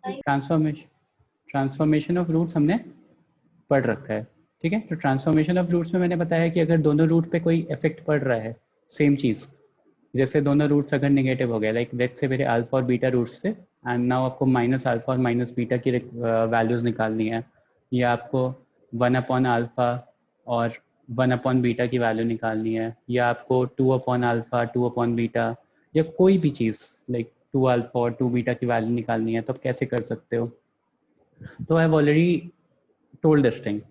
Transformation of roots हमने पढ़ रखा है, ठीक है। तो ट्रांसफॉर्मेशन ऑफ रूट्स में मैंने बताया कि अगर दोनों रूट पे कोई इफेक्ट पड़ रहा है, सेम चीज़, जैसे दोनों रूट्स अगर नेगेटिव हो गया, लाइक लेट्स से मेरे अल्फा और बीटा रूट्स से, एंड नाउ आपको माइनस अल्फा और माइनस बीटा की वैल्यूज निकालनी है, या आपको 1/अल्फा और 1/बीटा की वैल्यू निकालनी है, या आपको 2/अल्फा 2/बीटा या कोई भी चीज़ लाइक 2 अल्फा और 2 बीटा की वैल्यू निकालनी है, तो आप कैसे कर सकते हो। तो I have already told this thing,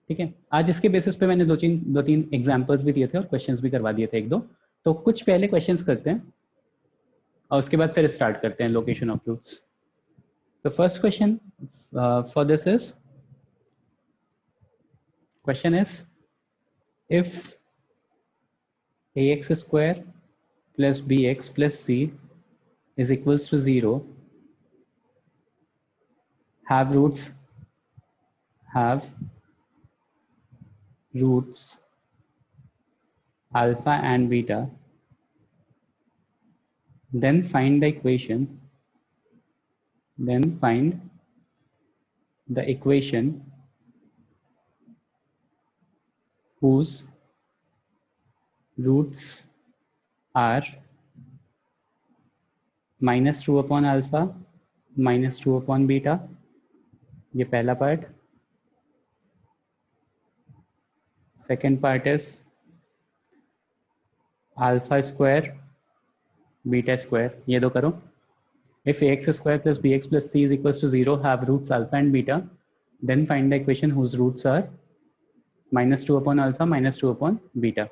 ठीक है। आज इसके बेसिस पे मैंने दो तीन एग्जांपल्स भी दिए थे और क्वेश्चंस भी करवा दिए थे एक दो। तो कुछ पहले क्वेश्चंस करते हैं और उसके बाद फिर स्टार्ट करते हैं लोकेशन ऑफ रूट्स। तो first question for this is, question is if ax square plus bx plus c is equals to 0, have roots alpha and beta, then find the equation whose roots are -2/alpha -2/beta। ये पहला part. Second part is alpha square beta square, ये दो करो। If ax square plus bx plus c is equals to 0, have roots alpha and beta, then find the equation whose roots are -2/alpha -2/beta.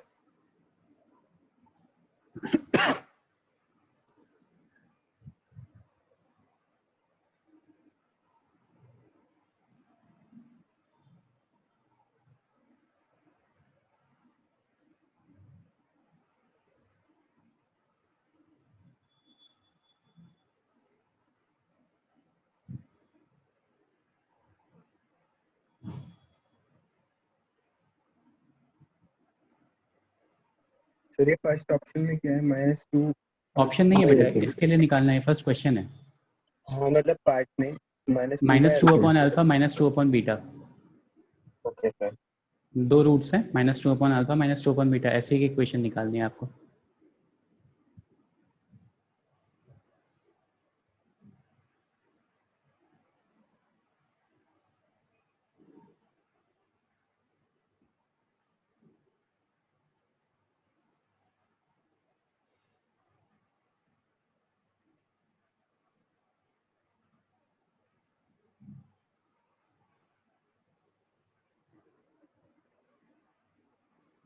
Sir ये first option में क्या है? -2 option नहीं है बेटा, इसके लिए निकालना है, फर्स्ट क्वेश्चन है। हाँ मतलब पार्ट में -2/alpha -2/beta, ओके सर। दो रूट्स हैं, -2/alpha -2/beta, ऐसे ही इक्वेशन निकालनी है आपको।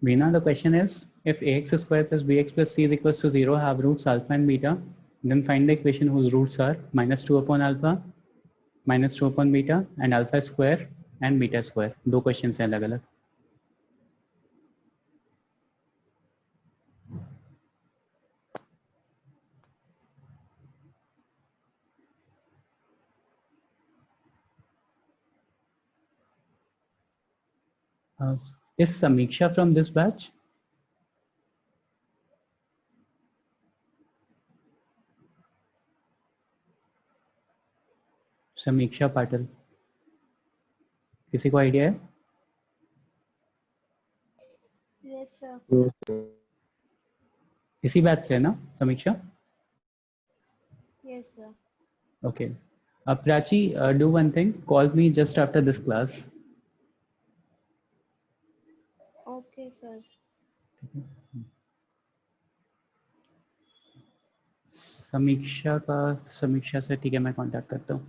Veena, the question is, if ax square plus bx plus c is equals to 0, have roots alpha and beta, then find the equation whose roots are -2/alpha -2/beta and alpha square and beta square। दो question हैं अलग अलग। Is Samiksha from this batch? समीक्षा पाटिल, किसी को idea है? Yes, sir. इसी batch से है ना समीक्षा? Yes, sir. Okay. Prachi, do one thing. Call me just after this class. Okay, sir. समीक्षा से ठीक है, मैं कांटेक्ट करता हूँ।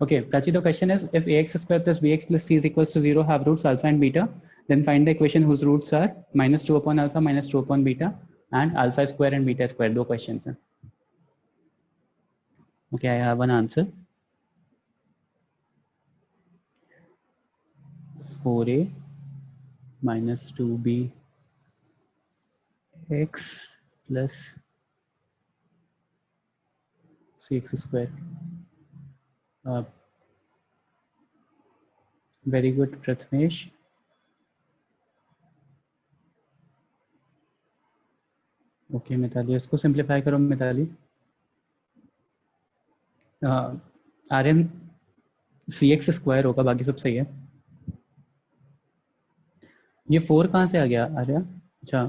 Okay, Prachi, the question is, if ax square plus bx plus c is equals to 0, have roots alpha and beta, then find the equation whose roots are -2/alpha -2/beta and alpha square and beta square। दो questions हैं। Okay, I have an answer. 4a minus 2b x plus 6 square. Very good, Prathamesh. Okay, Mitali, इसको simplify करो Mitali. Aryan cx square होगा, बाकी सब सही है। ये 4 कहाँ से आ गया आर्य? अच्छा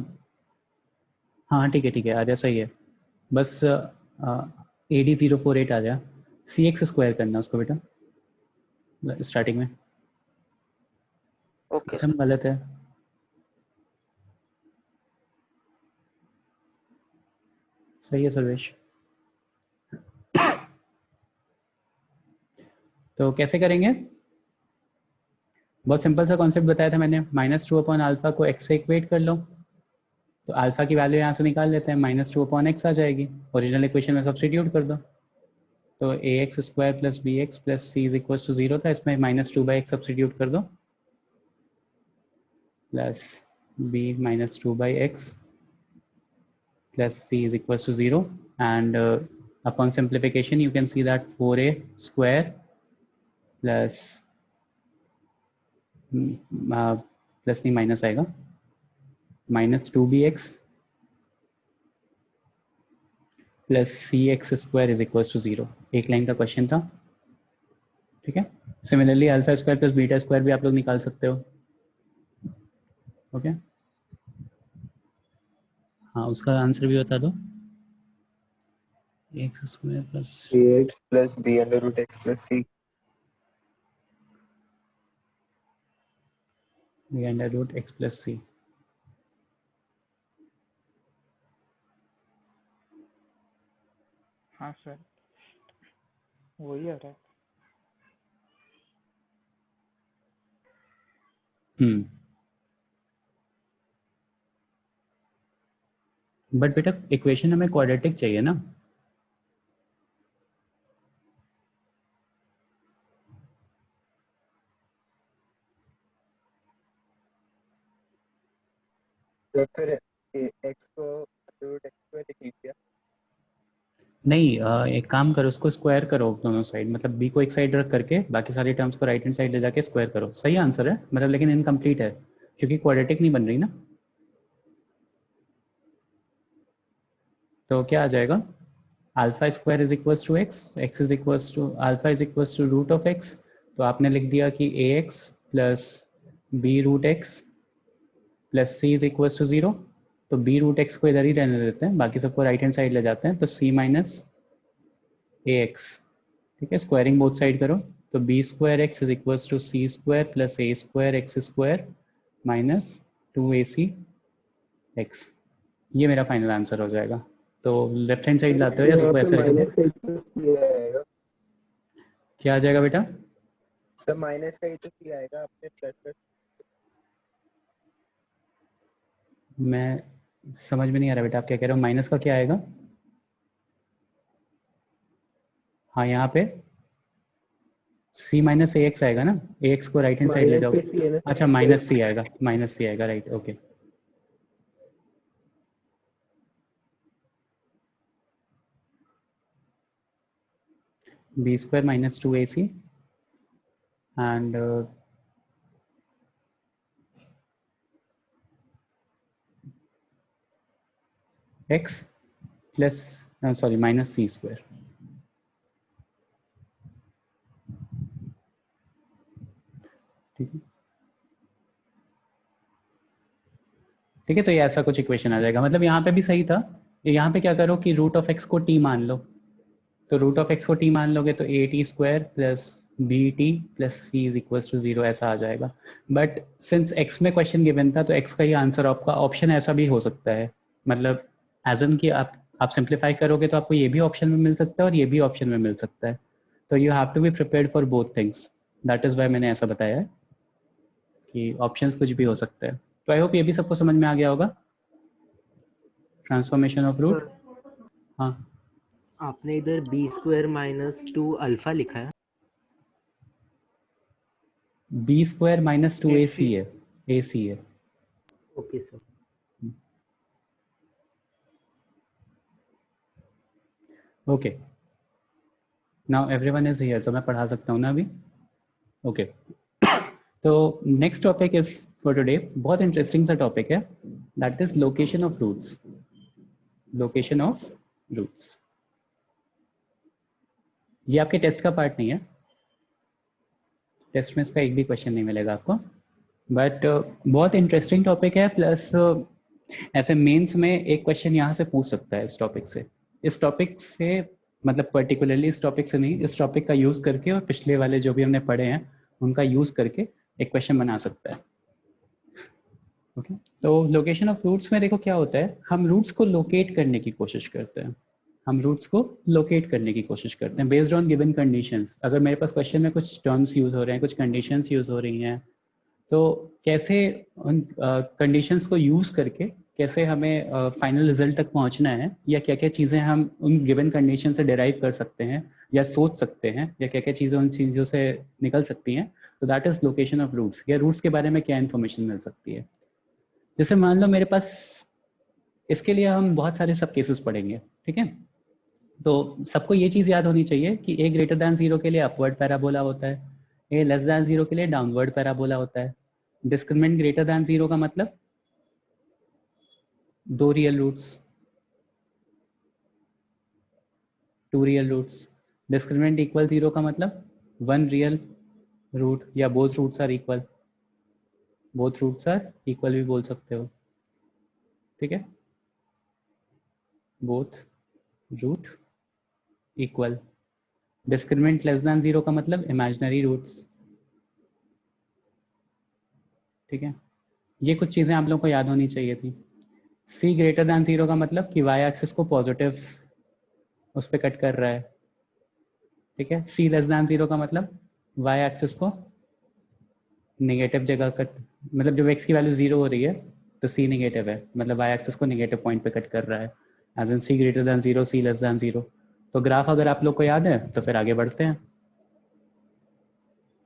हाँ ठीक है आर्य सही है। बस AD048 आ गया। cx स्क्वायर करना उसको बेटा स्टार्टिंग में। ओके एकदम गलत है। सही है सर्वेश। तो कैसे करेंगे? बहुत सिंपल सा कॉन्सेप्ट बताया था मैंने, -2/α को x से इक्वेट कर लो, तो अल्फा की वैल्यू यहाँ से निकाल लेते हैं, -2/x आ जाएगी, ओरिजिनल इक्वेशन में सब्स्टिट्यूट कर दो। तो ax square plus bx plus c is equal to 0 था, इसमें -2/x सब्स्टिट्यूट कर दो, plus b -2/x plus c is equals to 0, and upon simplification you can see that 4a square plus plus नहीं minus आएगा, -2bx plus cx square is equal to 0। एक line का question था, ठीक है। Similarly alpha square plus beta square भी आप लोग निकाल सकते हो, ओके। हाँ उसका आंसर भी बता दो। X square plus ax plus b under root x plus c. b under root x plus c। हाँ सर वही आ रहा है। बट बेटा इक्वेशन हमें क्वाड्रेटिक चाहिए ना। तो फिर x को root x square लिख लीजिए। नहीं एक काम करो, उसको स्क्वायर करो दोनों साइड, मतलब b को एक साइड रख करके बाकी सारी टर्म्स को राइट हैंड साइड ले जाके स्क्वायर करो। सही आंसर है मतलब, लेकिन इनकम्प्लीट है क्योंकि क्वाड्रेटिक नहीं बन रही ना। तो क्या आ जाएगा? Alpha square is equals to x is equals to alpha is equals to root of x. तो आपने लिख दिया कि ax plus b root x plus c is equals to 0। तो b रूट एक्स को इधर ही रहने देते हैं, बाकी सबको राइट हैंड साइड ले जाते हैं, तो c माइनस ax, ठीक है। स्क्वायरिंग बोथ साइड करो, तो b square x is equals to c square plus a square x square minus 2ac x। ये मेरा फाइनल आंसर हो जाएगा। तो लेफ्ट हैंड साइड लाते हो या यहाँ सबको पे ऐसे रखना? माइनस का ही तो c आएगा क्या आ जाएगा बेटा? सर, माइनस का ही तो c आएगा, आपने प्लस मैं समझ में नहीं आ रहा बेटा, आप क्या कह रहे हो? माइनस का क्या आएगा? हाँ यहाँ पे c माइनस ए एक्स आएगा ना, ए एक्स को राइट हैंड साइड ले माइनस जाओ। का c है ना। अच्छा माइनस c आएगा, माइनस c आएगा, right okay. b square minus 2ac and x plus sorry minus c square. ठीक है, ठीक है। तो ये ऐसा कुछ इक्वेशन आ जाएगा, मतलब यहाँ पे भी सही था। यहाँ पे क्या करो कि रूट ऑफ एक्स को t मान लो, तो रूट ऑफ एक्स को t मान लोगे तो a t square plus b t plus c is equal to 0 ऐसा आ जाएगा। बट सिंस x में क्वेश्चन गिवन था तो x का ही आंसर आपका ऑप्शन ऐसा भी हो सकता है, मतलब एज एन कि आप सिंप्लीफाई करोगे तो आपको ये भी ऑप्शन में मिल सकता है और ये भी ऑप्शन में मिल सकता है। तो you have to be prepared for both things, that is why मैंने ऐसा बताया है कि ऑप्शंस कुछ भी हो सकता है। तो आई होप ये भी सबको समझ में आ गया होगा, ट्रांसफॉर्मेशन ऑफ रूट। हाँ आपने इधर बी स्क्वायर माइनस 2 अल्फा लिखा है। बी स्क्वायर माइनस 2ac है, ac है। Okay sir. Okay now everyone is here, तो मैं पढ़ा सकता हूँ ना अभी? ओके तो next topic is for today, बहुत इंटरेस्टिंग सा टॉपिक है, that is location of roots. Location of roots, ये आपके टेस्ट का पार्ट नहीं है, टेस्ट में इसका एक भी क्वेश्चन नहीं मिलेगा आपको, बट बहुत इंटरेस्टिंग टॉपिक है। प्लस ऐसे मेंस में एक क्वेश्चन यहाँ से पूछ सकता है इस टॉपिक से, मतलब पर्टिकुलरली इस टॉपिक से नहीं, इस टॉपिक का यूज करके और पिछले वाले जो भी हमने पढ़े हैं उनका यूज करके एक क्वेश्चन बना सकता है। ओके, तो लोकेशन ऑफ रूट्स में देखो क्या होता है, हम रूट्स को लोकेट करने की कोशिश करते हैं, बेस्ड ऑन गिवन कंडीशंस। अगर मेरे पास क्वेश्चन में कुछ टर्म्स यूज हो रहे हैं, कुछ कंडीशंस यूज हो रही हैं, तो कैसे उन कंडीशंस को यूज करके कैसे हमें फाइनल रिजल्ट तक पहुंचना है, या क्या क्या चीज़ें हम उन गिवन कंडीशन से डिराइव कर सकते हैं या सोच सकते हैं, या क्या क्या चीज़ें उन चीज़ों से निकल सकती हैं, तो that is location of roots, या रूट्स के बारे में क्या इन्फॉर्मेशन मिल सकती है। जैसे मान लो मेरे पास, इसके लिए हम बहुत सारे सब केसेस पढ़ेंगे, ठीक है। तो सबको ये चीज़ याद होनी चाहिए कि a ग्रेटर दैन 0 के लिए अपवर्ड पैराबोला होता है, a लेस दैन 0 के लिए डाउनवर्ड पैराबोला होता है। डिस्क्रिमिनेंट ग्रेटर दैन 0 का मतलब 2 real roots, 2 real roots. Discriminant equal 0 का मतलब 1 रियल रूट, या बोथ रूट्स आर इक्वल, भी बोल सकते हो, ठीक है, both root equal. Discriminant less than 0 का मतलब इमेजिनरी रूट्स, ठीक है। ये कुछ चीज़ें आप लोगों को याद होनी चाहिए थी। c ग्रेटर दैन 0 का मतलब कि y एक्सिस को पॉजिटिव उस पर कट कर रहा है, ठीक है। c लेस दैन 0 का मतलब y एक्सिस को नेगेटिव जगह कट, मतलब जब x की वैल्यू 0 हो रही है तो c नेगेटिव है, मतलब y एक्सिस को नेगेटिव पॉइंट पे कट कर रहा है, as in c greater than 0, c less than 0। तो ग्राफ अगर आप लोग को याद है तो फिर आगे बढ़ते हैं,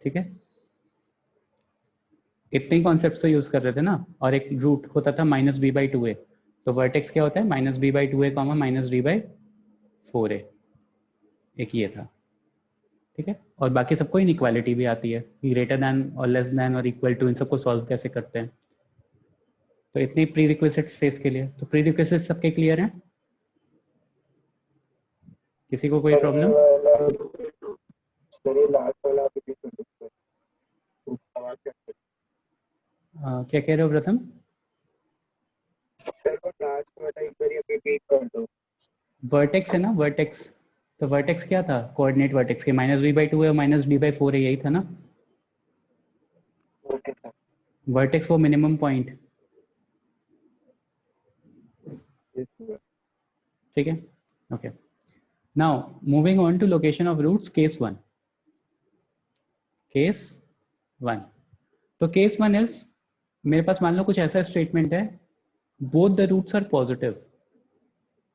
ठीक है। इतने ही कॉन्सेप्ट तो यूज कर रहे थे ना, और एक रूट होता था -b/2a, तो वर्टेक्स क्या होता है -b/2a, -b/4a, एक ये था, ठीक है। और बाकी सबको इनइक्वालिटी भी आती है, ग्रेटर दैन और लेस दैन और इक्वल टू, इन सबको सॉल्व कैसे करते हैं। तो इतने प्री रिक्विजिट्स थे इसके लिए। तो प्री रिक्विजिट्स सबके क्लियर हैं, किसी को कोई प्रॉब्लम? क्या कह रहे हो प्रथम? सर वो लास्ट वाला एक बार रिपीट कर दो। वर्टेक्स है ना, वर्टेक्स, तो वर्टेक्स क्या था, कोऑर्डिनेट वर्टेक्स के -b/2 है और -b/4 है, यही था ना। Okay sir. वर्टेक्स वो मिनिमम पॉइंट, ठीक है, okay. Now moving on to location of roots, case 1। तो केस 1 इज, मेरे पास मान लो कुछ ऐसा स्टेटमेंट है, both the roots are positive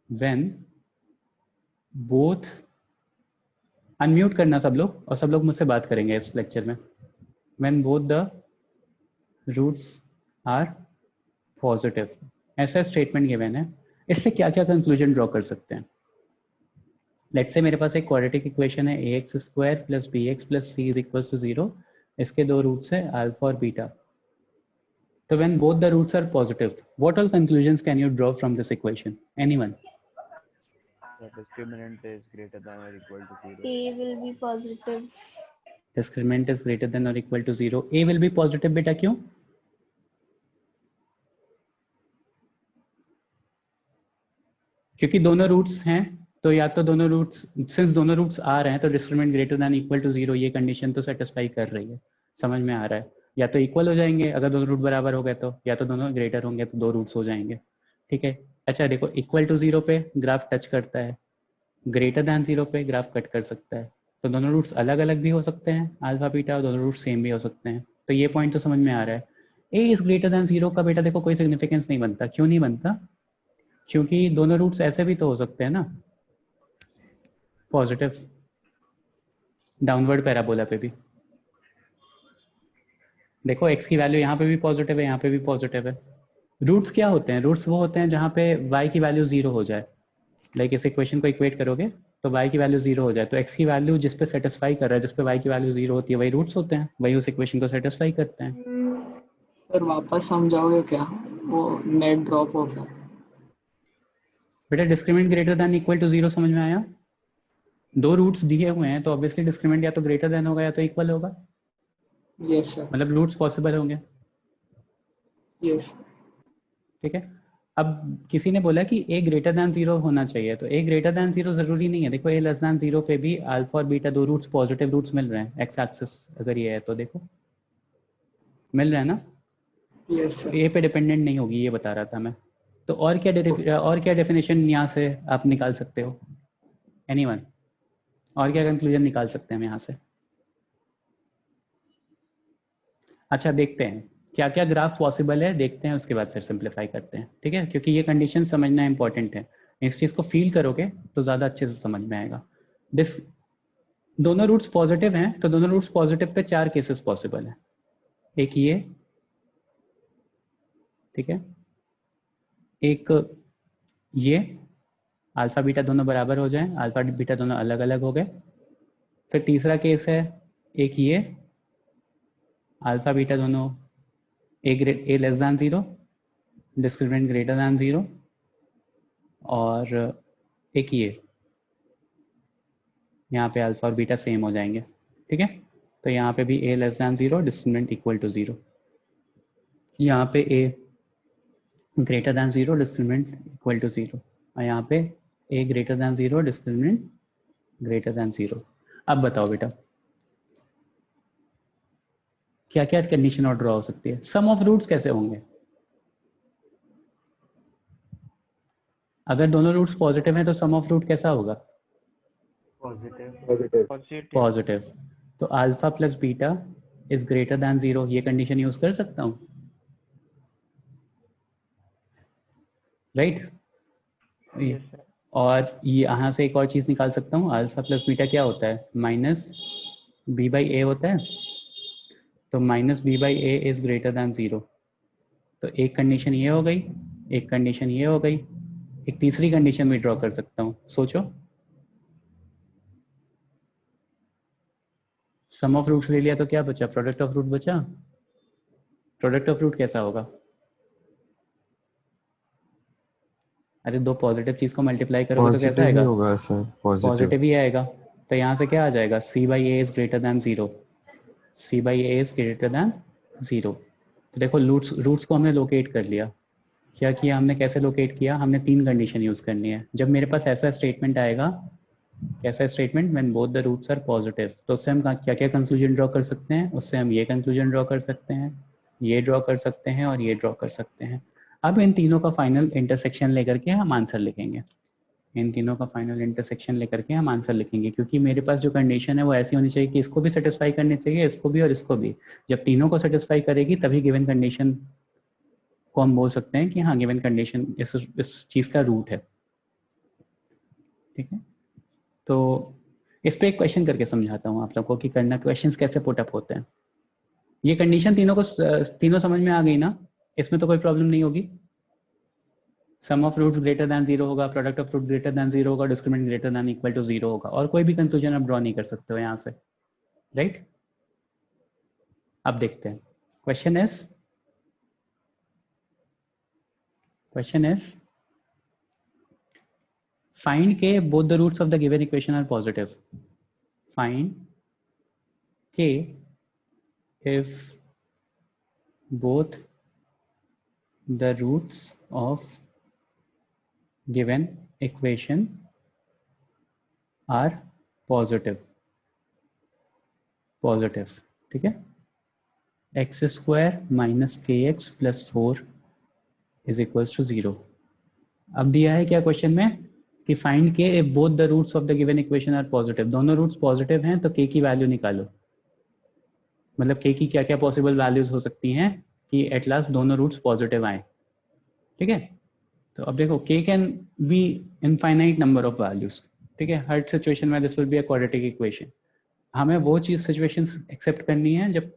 when both, unmute करना सब लोग, और सब लोग मुझसे बात करेंगे इस लेक्चर में, when both the roots are positive, ऐसा स्टेटमेंट गिवन है। इससे क्या क्या कंक्लूजन ड्रॉ कर सकते हैं। लेट्स से मेरे पास एक क्वाड्रेटिक इक्वेशन है, ax square plus bx plus c is equal to 0, इसके दो रूट्स है अल्फा और बीटा। तो when both the roots are positive, what all conclusions can you draw from this equation? Anyone? The discriminant is greater than or equal to 0. A will be positive. Discriminant is greater than or equal to 0. A will be positive, बेटा क्यों? क्योंकि दोनों roots हैं, तो या तो दोनों roots, since दोनों रूट्स आ रहे हैं तो discriminant greater than equal to 0 ये कंडीशन तो सेटिस्फाई कर रही है, समझ में आ रहा है। या तो इक्वल हो जाएंगे अगर दोनों रूट बराबर हो गए तो, या तो दोनों ग्रेटर होंगे तो दो रूट्स हो जाएंगे, ठीक है। अच्छा देखो, इक्वल टू 0 पे ग्राफ टच करता है, ग्रेटर दैन 0 पे ग्राफ कट कर सकता है, तो दोनों रूट्स अलग अलग भी हो सकते हैं अल्फा बीटा, और दोनों रूट्स सेम भी हो सकते हैं। तो ये पॉइंट तो समझ में आ रहा है। ए इज ग्रेटर दैन 0 का बेटा देखो कोई सिग्निफिकेंस नहीं बनता, क्यों नहीं बनता? क्योंकि दोनों रूट्स ऐसे भी तो हो सकते हैं ना, पॉजिटिव डाउनवर्ड पैराबोला पे भी। देखो x की वैल्यू यहाँ पे भी पॉजिटिव है, यहाँ पे भी पॉजिटिव है। रूट्स क्या होते हैं? रूट्स वो होते हैं जहाँ पे y की वैल्यू 0 हो जाए, लाइक इस इक्वेशन को इक्वेट करोगे तो y की वैल्यू 0 हो जाए, तो x की वैल्यू जिस पे सेटिस्फाई कर रहा है, जिस पे y की वैल्यू 0 होती है, वही रूट्स होते हैं, वही उस इक्वेशन को सेटिस्फाई करते हैं। सर वापस समझाओगे क्या, वो नेट ड्रॉप हो गया। बेटा discriminant greater than equal to 0 समझ में आया? दो रूट्स दिए हुए हैं तो ऑब्वियसली डिस्क्रिमिनेंट या तो ग्रेटर देन होगा या तो इक्वल होगा, यस सर, मतलब रूट्स पॉसिबल होंगे। यस। ठीक है, अब किसी ने बोला कि a ग्रेटर दैन 0 होना चाहिए, तो a ग्रेटर दैन 0 जरूरी नहीं है। देखो a लेस दैन 0 पे भी अल्फा और बीटा दो रूट्स पॉजिटिव रूट्स मिल रहे हैं, एक्स एक्सिस अगर ये है तो देखो मिल रहा है ना, यस सर। a पे डिपेंडेंट नहीं होगी, ये बता रहा था मैं। तो और क्या डेफिनेशन यहाँ से आप निकाल सकते हो, एनीवन? और क्या कंक्लूजन निकाल सकते हैं हम यहाँ से? अच्छा देखते हैं क्या क्या ग्राफ पॉसिबल है, देखते हैं, उसके बाद फिर सिंप्लीफाई करते हैं। ठीक है, क्योंकि ये कंडीशन समझना इंपॉर्टेंट है, इस चीज़ को फील करोगे तो ज़्यादा अच्छे से समझ में आएगा। दिस दोनों रूट्स पॉजिटिव हैं, तो दोनों roots positive pay 4 cases possible हैं। एक ये, ठीक है, एक ये, अल्फा बीटा दोनों बराबर हो जाएं, अल्फा बीटा दोनों अलग अलग हो गए। फिर तीसरा केस है एक ये, अल्फा बीटा दोनों a less than 0, discriminant greater than 0, और एक ये, यहाँ पे अल्फा और बीटा सेम हो जाएंगे। ठीक है, तो यहाँ पे भी a less than 0, discriminant equal to 0, यहाँ पे a greater than 0, discriminant equal to 0, और यहाँ पे a greater than 0, discriminant greater than 0। अब बताओ बेटा क्या क्या कंडीशन और ड्रॉ हो सकती है? सम ऑफ रूट्स कैसे होंगे? अगर दोनों रूट्स पॉजिटिव हैं तो सम ऑफ रूट कैसा होगा? पॉजिटिव। पॉजिटिव। तो alpha plus beta is greater than 0, ये कंडीशन यूज कर सकता हूँ, राइट? और ये यहाँ से एक और चीज निकाल सकता हूँ, अल्फा प्लस बीटा क्या होता है? माइनस बी बाई ए होता है, तो minus b by a is greater than 0। तो एक कंडीशन ये हो गई, एक कंडीशन ये हो गई, एक तीसरी कंडीशन भी ड्रॉ कर सकता हूँ, सोचो। सम ऑफ रूट्स ले लिया तो क्या बचा? प्रोडक्ट ऑफ रूट बचा। प्रोडक्ट ऑफ रूट कैसा होगा? अरे दो पॉजिटिव चीज को मल्टीप्लाई करोगे तो कैसा पॉजिटिव ही आएगा? होगा सर, पॉजिटिव। पॉजिटिव ही आएगा। तो यहाँ से क्या आ जाएगा? c by a is greater than 0, c by a is greater than 0। तो देखो रूट्स को हमने लोकेट कर लिया। क्या किया हमने, कैसे लोकेट किया? हमने 3 कंडीशन यूज करनी है। जब मेरे पास ऐसा स्टेटमेंट आएगा, कैसा statement? When both the roots are positive, तो उससे हम क्या क्या कंक्लूजन ड्रॉ कर सकते हैं? उससे हम ये कंक्लूजन ड्रॉ कर सकते हैं, ये ड्रॉ कर सकते हैं, और ये ड्रॉ कर सकते हैं। अब इन तीनों का फाइनल इंटरसेक्शन लेकर के हम आंसर लिखेंगे, इन तीनों का फाइनल इंटरसेक्शन लेकर के हम आंसर लिखेंगे, क्योंकि मेरे पास जो कंडीशन है वो ऐसी होनी चाहिए कि इसको भी सेटिस्फाई करनी चाहिए, इसको भी और इसको भी। जब तीनों को सेटिस्फाई करेगी तभी गिवन कंडीशन को हम बोल सकते हैं कि हाँ गिवन कंडीशन इस चीज का रूट है। ठीक है, तो इस पे एक क्वेश्चन करके समझाता हूँ आप लोगों को कि करना क्वेश्चंस कैसे पुट अप होते हैं। ये कंडीशन तीनों समझ में आ गई ना? इसमें तो कोई प्रॉब्लम नहीं होगी। Sum of roots greater than 0 होगा, product of root greater than 0 होगा, discriminant greater than equal to 0 होगा, और कोई भी कंक्लूजन आप ड्रॉ नहीं कर सकते हो यहाँ से, राइट? अब देखते हैं। Question is find k both the roots of the given equation are positive. Find k if both the roots of given equation are positive. ठीक है, x square minus k x plus 4 is equals to 0। अब दिया है क्या question में कि find k if both the roots of the given equation are positive. दोनों roots positive हैं तो k की वैल्यू निकालो। मतलब k की क्या क्या पॉसिबल वैल्यूज हो सकती हैं कि एट लास्ट दोनों रूट्स पॉजिटिव आए। ठीक है, तो अब देखो k can be infinite number of values. ठीक है, हर सिचुएशन में this will be a quadratic equation. हमें वो चीज सिचुएशंस एक्सेप्ट करनी है जब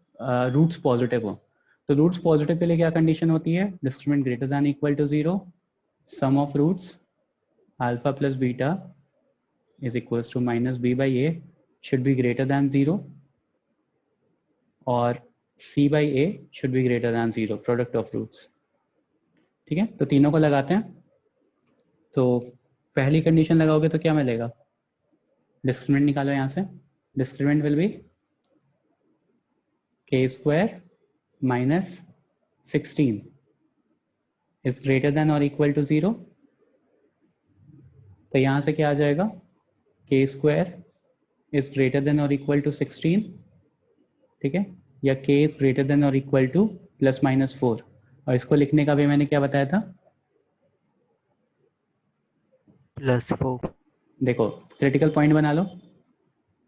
रूट्स पॉजिटिव हो। तो रूट्स पॉजिटिव के लिए क्या कंडीशन होती है? Discriminant greater than equal to 0, sum of roots alpha plus beta is equals to minus b by a should be greater than 0, और c by a should be greater than 0, product of roots। ठीक है, तो तीनों को लगाते हैं। तो पहली कंडीशन लगाओगे तो क्या मिलेगा? डिस्क्रिमिनेंट निकालो यहाँ से. Discriminant will be k square minus 16 is greater than or equal to 0. तो यहाँ से क्या आ जाएगा, k square is greater than or equal to 16, ठीक है, या k is greater than or equal to plus minus 4. और इसको लिखने का भी मैंने क्या बताया था, +4. देखो क्रिटिकल पॉइंट बना लो,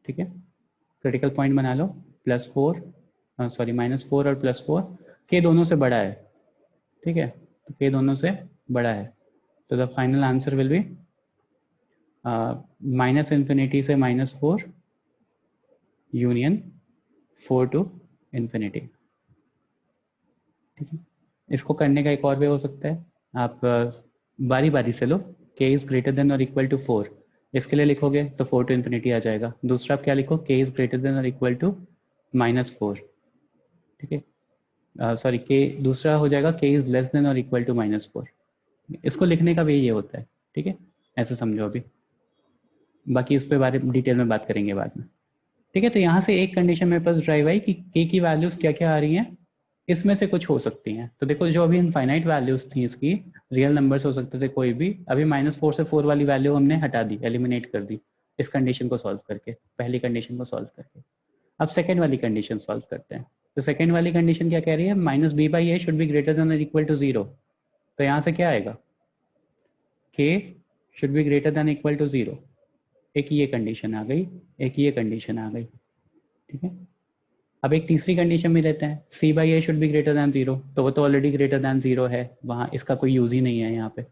ठीक है, क्रिटिकल पॉइंट बना लो, +4 सॉरी -4 और +4 के दोनों से बड़ा है, ठीक है, तो के दोनों से बड़ा है, तो the final answer will be -∞ से -4 यूनियन 4 to infinity. ठीक है, इसको करने का एक और वे हो सकता है, आप बारी बारी से लो. k इज ग्रेटर देन और इक्वल टू 4, इसके लिए लिखोगे तो 4 to infinity आ जाएगा. दूसरा आप क्या लिखो, k इज ग्रेटर देन और इक्वल टू -4, ठीक है, सॉरी k दूसरा हो जाएगा k इज लेस देन और इक्वल टू -4. इसको लिखने का भी ये होता है, ठीक है, ऐसे समझो. अभी बाकी इस पे बारे डिटेल में बात करेंगे बाद में, ठीक है. तो यहाँ से एक कंडीशन मेरे पास ड्राइव आई कि k की वैल्यूज क्या क्या आ रही हैं, इसमें से कुछ हो सकती हैं. तो देखो जो अभी इनफाइनाइट वैल्यूज थी इसकी, रियल नंबर्स हो सकते थे कोई भी, अभी -4 से 4 वाली वैल्यू हमने हटा दी, एलिमिनेट कर दी इस कंडीशन को सॉल्व करके, पहली कंडीशन को सॉल्व करके. अब सेकेंड वाली कंडीशन सॉल्व करते हैं. तो सेकेंड वाली कंडीशन क्या कह रही है, -b/a should be greater than और इक्वल टू 0. तो यहाँ से क्या आएगा, k should be greater than equal to 0. एक ये कंडीशन आ गई, एक ये कंडीशन आ गई, ठीक है. अब एक तीसरी कंडीशन में रहते हैं, c/a should be greater than 0, तो वो तो ऑलरेडी ग्रेटर दैन 0 है, वहाँ इसका कोई यूज ही नहीं है. यहाँ पे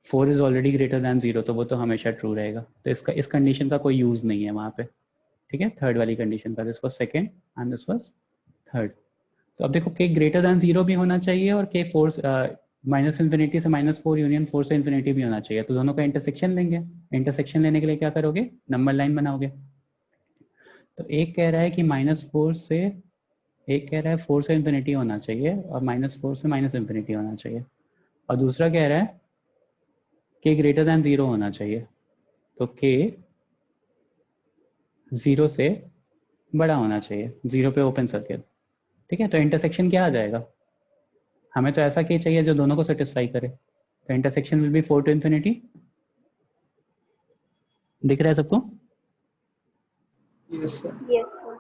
4 इज ऑलरेडी ग्रेटर दैन 0, तो वो तो हमेशा ट्रू रहेगा, तो इसका इस कंडीशन का कोई यूज नहीं है वहाँ पे, ठीक है. थर्ड वाली कंडीशन का, this was second and this was third. तो अब देखो k ग्रेटर दैन 0 भी होना चाहिए और k -∞ से -4 यूनियन 4 से इन्फिनिटी भी होना चाहिए. तो दोनों का इंटरसेक्शन लेंगे. इंटरसेक्शन लेने के लिए क्या करोगे, नंबर लाइन बनाओगे. तो एक कह रहा है कि -4 से, एक कह रहा है 4 से इन्फिनिटी होना चाहिए और -4 से -∞ होना चाहिए, और दूसरा कह रहा है k ग्रेटर दैन 0 होना चाहिए. तो k 0 से बड़ा होना चाहिए, 0 पे ओपन सर्किल, ठीक है. तो इंटरसेक्शन क्या आ जाएगा, हमें तो ऐसा k चाहिए जो दोनों को सेटिस्फाई करे. तो intersection will be 4 to infinity. दिख रहा है सबको? Yes, sir. Yes, sir.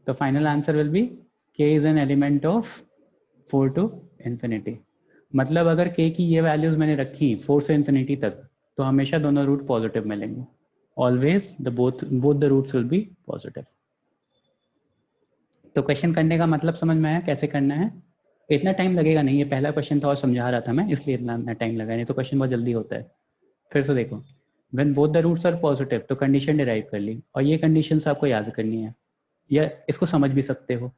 तो final answer will be k is an element of 4 to infinity. मतलब अगर k की ये वैल्यूज मैंने रखी 4 से इन्फिनिटी तक, तो हमेशा दोनों रूट पॉजिटिव मिलेंगे. Always the both the roots will be positive. तो क्वेश्चन करने का मतलब समझ में आया कैसे करना है. इतना टाइम लगेगा नहीं, ये पहला क्वेश्चन था और समझा रहा था मैं, इसलिए इतना टाइम लगा, नहीं तो क्वेश्चन बहुत जल्दी होता है. फिर से देखो, when both the roots are positive, तो कंडीशन डिराइव कर ली, और ये कंडीशंस आपको याद करनी है, या इसको समझ भी सकते हो.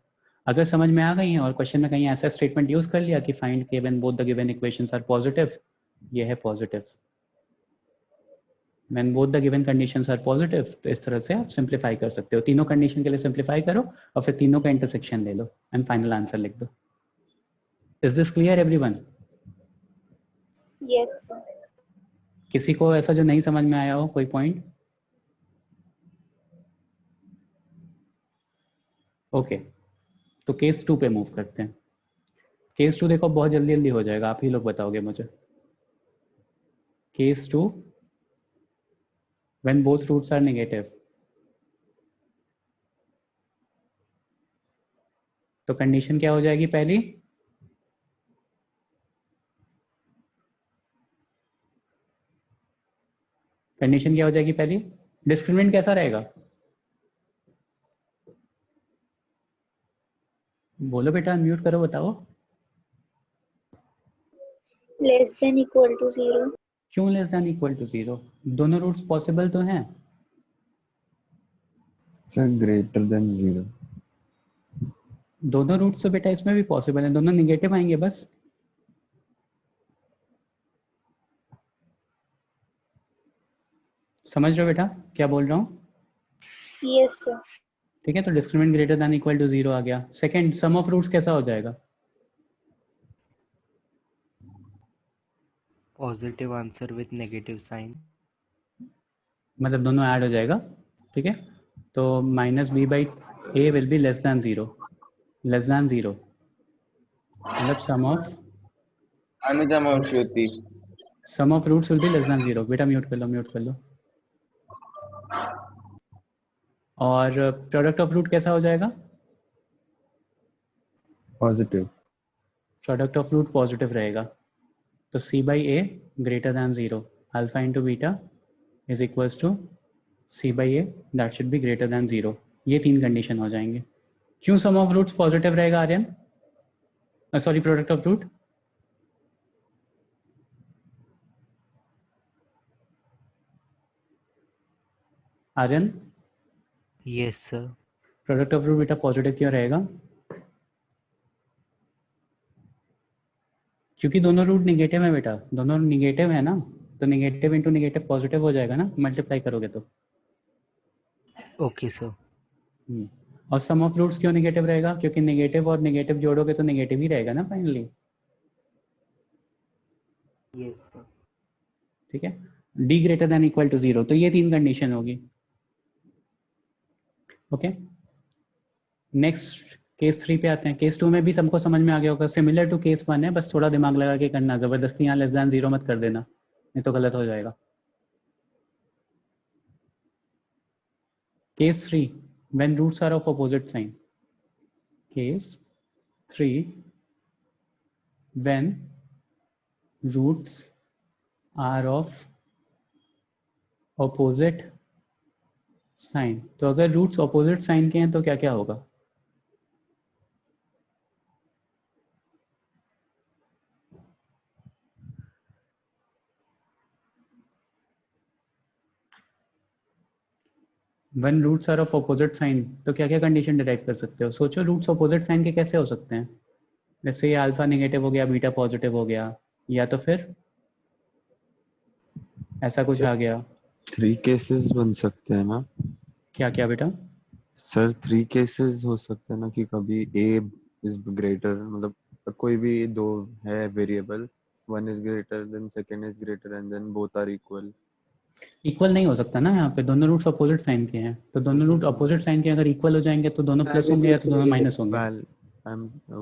अगर समझ में आ गई हैं और क्वेश्चन में कहीं ऐसा स्टेटमेंट यूज कर लिया कि फाइंड के when both the given equations are positive, ये है positive. When both the given conditions are positive, तो इस तरह से आप सिंप्लीफाई कर सकते हो. तीनों कंडीशन के लिए सिंप्लीफाई करो और फिर तीनों का इंटरसेक्शन ले लो एंड फाइनल आंसर लिख दो. Is this clear everyone? Yes, sir. किसी को ऐसा जो नहीं समझ में आया हो, कोई पॉइंट? ओके, तो केस 2 पे मूव करते हैं. केस 2 देखो बहुत जल्दी जल्दी हो जाएगा, आप ही लोग बताओगे मुझे. Case 2, when both roots are negative, तो कंडीशन क्या हो जाएगी पहली, कंडीशन क्या हो जाएगी पहली, डिस्क्रिमिनेंट कैसा रहेगा, बोलो बेटा, अनम्यूट करो, बताओ. Less than equal to 0. क्यों लेस देन इक्वल टू 0? दोनों रूट्स पॉसिबल तो हैं. Sir greater than 0. दोनों रूट्स तो बेटा इसमें भी पॉसिबल है, दोनों निगेटिव आएंगे बस. समझ रहे हो बेटा क्या बोल रहा हूँ? Yes, sir. ठीक है, तो discriminant greater than equal to 0 आ गया. सेकंड, सम ऑफ रूट्स कैसा हो जाएगा, Positive answer with negative sign. मतलब दोनों ऐड हो जाएगा, ठीक है, तो minus b by a will be less than zero, मतलब sum of roots will be less than zero. बेटा म्यूट कर लो। और प्रोडक्ट ऑफ रूट कैसा हो जाएगा? Positive. Product of root positive रहेगा, तो c by a greater than zero, alpha into beta is equals to c by a that should be greater than zero. ये 3 कंडीशन हो जाएंगे। क्यों सम ऑफ रूट्स पॉजिटिव रहेगा Aryan? Sorry, product of root. Aryan, yes sir. Product of root बेटा positive क्यों रहेगा? क्योंकि दोनों रूट निगेटिव है बेटा, दोनों निगेटिव है ना, तो निगेटिव इंटू निगेटिव पॉजिटिव हो जाएगा ना, मल्टीप्लाई करोगे तो। Okay sir. और सम ऑफ रूट्स क्यों निगेटिव रहेगा? क्योंकि निगेटिव और निगेटिव जोड़ोगे तो निगेटिव ही रहेगा ना फाइनली। Yes sir. ठीक है, d greater than equal to zero, तो ये 3 कंडीशन होगी। ओके, नेक्स्ट केस 3 पे आते हैं। केस 2 में भी सबको समझ में आ गया होगा, सिमिलर टू केस 1 है, बस थोड़ा दिमाग लगा के करना, जबरदस्ती यहाँ लेस दैन जीरो मत कर देना, नहीं तो गलत हो जाएगा। Case 3 when roots are of opposite sign. Case 3 when roots are of opposite sign. तो अगर roots opposite sign के हैं तो क्या क्या होगा? When roots are of opposite sign, तो क्या क्या कंडीशन डिराइव कर सकते हो? सोचो, रूट्स ऑपोजिट साइन के कैसे हो सकते हैं? जैसे ये अल्फा नेगेटिव हो गया, बीटा पॉजिटिव हो गया, या तो फिर ऐसा कुछ आ गया। 3 केसेस बन सकते हैं ना? क्या क्या बेटा? सर 3 केसेस हो सकते हैं ना, कि कभी a इज ग्रेटर, मतलब कोई भी 2 है variable, one is greater than second is greater and then both are equal. Equal नहीं हो सकता ना, यहाँ पे दोनों रूट्स अपोजिट साइन के हैं, तो दोनों रूट अपोजिट साइन के अगर इक्वल हो जाएंगे तो दोनों प्लस होंगे या तो दोनों माइनस होंगे।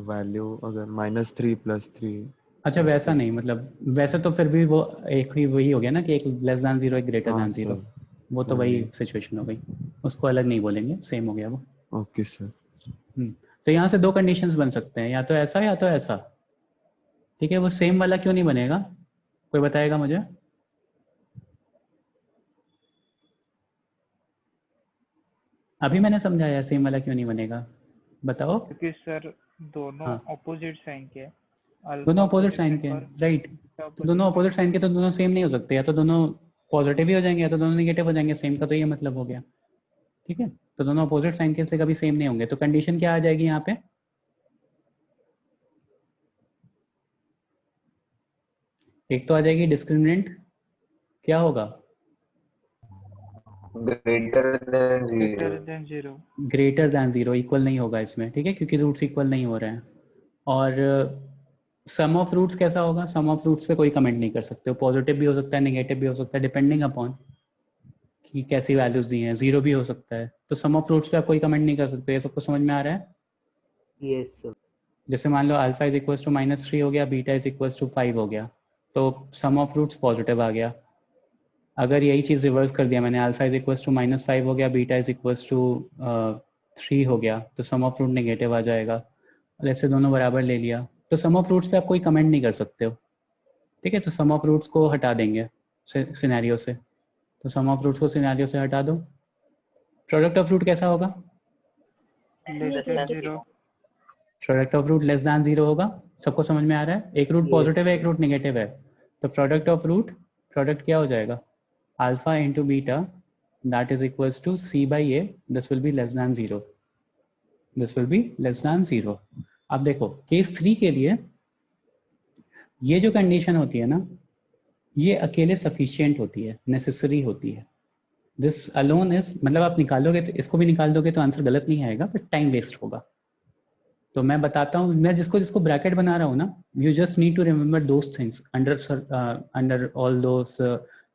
वैल्यू अगर -3 + 3। अच्छा, वैसा नहीं, मतलब वैसे तो फिर भी वो एक ही वही हो गया ना कि एक लेस दैन जीरो, एक ग्रेटर दैन जीरो, वो तो वही सिचुएशन हो गई, उसको अलग नहीं बोलेंगे, सेम हो गया वो। Okay sir. तो यहाँ से 2 कंडीशंस बन सकते हैं, या तो ऐसा या तो ऐसा। ठीक है, वो सेम वाला क्यों नहीं बनेगा? कोई बताएगा मुझे? अभी मैंने समझाया सेम वाला क्यों नहीं बनेगा, बताओ। क्योंकि सर दोनों हाँ, ऑपोजिट साइन के हैं। दोनों अपोजिट साइन के हैं, राइट। तो दोनों अपोजिट साइन के तो दोनों सेम नहीं हो सकते, या तो दोनों पॉजिटिव ही हो जाएंगे या तो दोनों नेगेटिव हो जाएंगे, सेम का तो ये मतलब हो गया। ठीक है, तो दोनों अपोजिट साइन के इसलिए कभी सेम नहीं होंगे। तो कंडीशन क्या आ जाएगी यहाँ पे? एक तो आ जाएगी डिस्क्रिमिनेंट, क्या होगा? Greater than zero. Greater than zero, equal नहीं होगा इसमें, ठीक है, क्योंकि रूट्स इक्वल नहीं हो रहे हैं। और सम ऑफ रूट्स कैसा होगा? सम ऑफ रूट्स पे कोई कमेंट नहीं कर सकते हो, पॉजिटिव भी हो सकता है, नेगेटिव भी हो सकता है, डिपेंडिंग अपॉन कि कैसी वैल्यूज दी हैं, जीरो भी हो सकता है। तो सम ऑफ रूट्स पे आप कोई कमेंट नहीं कर सकते। ये सबको समझ में आ रहा है? Yes sir. जैसे मान लो अल्फा इज इक्वल टू -3 हो गया, बीटा इज इक्वल टू 5 हो गया, तो सम ऑफ रूट्स पॉजिटिव आ गया। अगर यही चीज़ रिवर्स कर दिया मैंने, अल्फा इज इक्वल टू -5 हो गया, बीटा इज इक्वल टू 3 हो गया, तो सम ऑफ रूट नेगेटिव आ जाएगा। लेफ्ट से दोनों बराबर ले लिया, तो सम ऑफ रूट्स पे आप कोई कमेंट नहीं कर सकते हो। ठीक है, तो सम ऑफ रूट्स को हटा देंगे सिनेरियो से, तो सम ऑफ रूट्स को सिनेरियो से हटा दो। प्रोडक्ट ऑफ रूट कैसा होगा? Product of root less than zero होगा। सबको समझ में आ रहा है? एक रूट पॉजिटिव है, एक रूट नेगेटिव है, तो प्रोडक्ट ऑफ रूट, प्रोडक्ट क्या हो जाएगा? Alpha into beta that is equals to c by a, this will be less than zero, this will be less than zero. अब देखो केस 3 के लिए ये जो कंडीशन होती है ना, ये अकेले सफिशिएंट होती है, नेसेसरी होती है। दिस अलोन इज, मतलब आप निकालोगे तो इसको भी निकाल दोगे तो आंसर गलत नहीं आएगा, बट टाइम वेस्ट होगा। तो मैं बताता हूँ, मैं जिसको ब्रैकेट बना रहा हूँ ना, you just need to remember those things under all those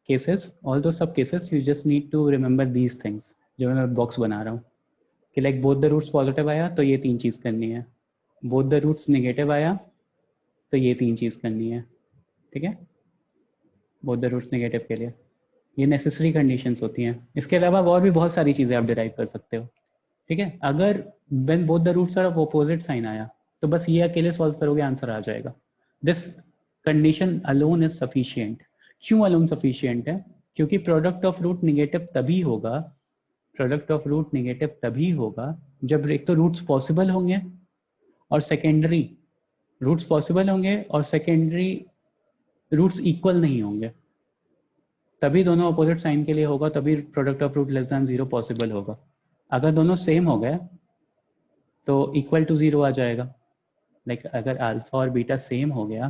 cases, all those sub cases, you just need to remember these things. जो मैं बॉक्स बना रहा हूँ कि like both the roots positive आया तो ये 3 चीज़ करनी है, बोथ द रूट्स नेगेटिव आया तो ये 3 चीज़ करनी है, ठीक है, बोथ द रूट्स नेगेटिव के लिए ये नेसेसरी कंडीशंस होती हैं। इसके अलावा और भी बहुत सारी चीज़ें आप डिराइव कर सकते हो, ठीक है। अगर when both the roots are of opposite sign आया तो बस ये अकेले सॉल्व करोगे, आंसर आ जाएगा। This condition alone is sufficient. क्यों अलोन सफिशिएंट है? क्योंकि प्रोडक्ट ऑफ रूट निगेटिव तभी होगा, प्रोडक्ट ऑफ रूट निगेटिव तभी होगा जब एक तो रूट्स पॉसिबल होंगे और सेकेंडरी रूट्स पॉसिबल होंगे और सेकेंडरी रूट्स इक्वल नहीं होंगे, तभी दोनों अपोजिट साइन के लिए होगा, तभी product of root less than 0 possible होगा। अगर दोनों सेम हो गए तो इक्वल टू 0 आ जाएगा। लाइक अगर अल्फा और बीटा सेम हो गया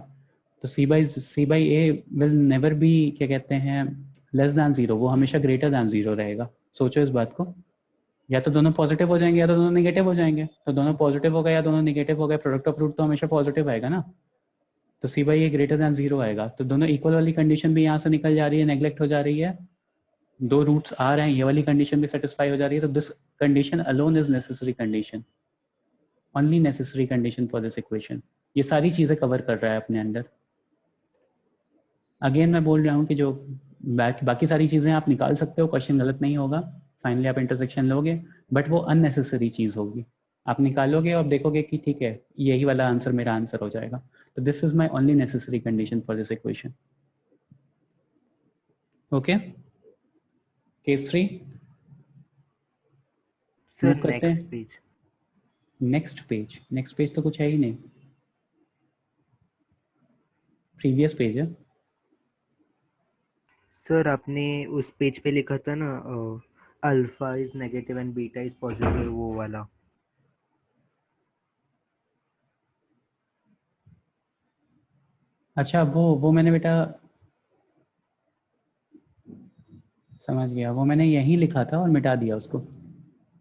तो c by a will never be क्या कहते हैं लेस दैन 0, वो हमेशा ग्रेटर दैन 0 रहेगा। सोचो इस बात को, या तो दोनों पॉजिटिव हो जाएंगे या तो दोनों नेगेटिव हो जाएंगे। तो दोनों पॉजिटिव हो गए या दोनों नेगेटिव हो गए, प्रोडक्ट ऑफ रूट तो हमेशा पॉजिटिव आएगा ना, तो c by a greater than 0 आएगा। तो दोनों इक्वल वाली कंडीशन भी यहाँ से निकल जा रही है, नेग्लेक्ट हो जा रही है, दो रूट्स आ रहे हैं, ये वाली कंडीशन भी सेटिस्फाई हो जा रही है। तो this condition alone is necessary condition, only necessary condition for this equation. ये सारी चीजें कवर कर रहा है अपने अंदर। अगेन मैं बोल रहा हूँ कि जो बाकी सारी चीजें आप निकाल सकते हो, क्वेश्चन गलत नहीं होगा, फाइनली आप इंटरसेक्शन लोगे, बट वो अननेसेसरी चीज होगी। आप निकालोगे और देखोगे कि ठीक है यही वाला आंसर मेरा आंसर हो जाएगा। तो this is my only necessary condition for this equation. Okay, case 3 sir Move करते नेक्स्ट हैं। पेज। नेक्स्ट पेज तो कुछ है ही नहीं, प्रीवियस पेज है। सर आपने उस पेज पे लिखा था ना alpha is negative and beta is positive, वो वाला। अच्छा वो मैंने बेटा समझ गया, वो मैंने यही लिखा था और मिटा दिया उसको।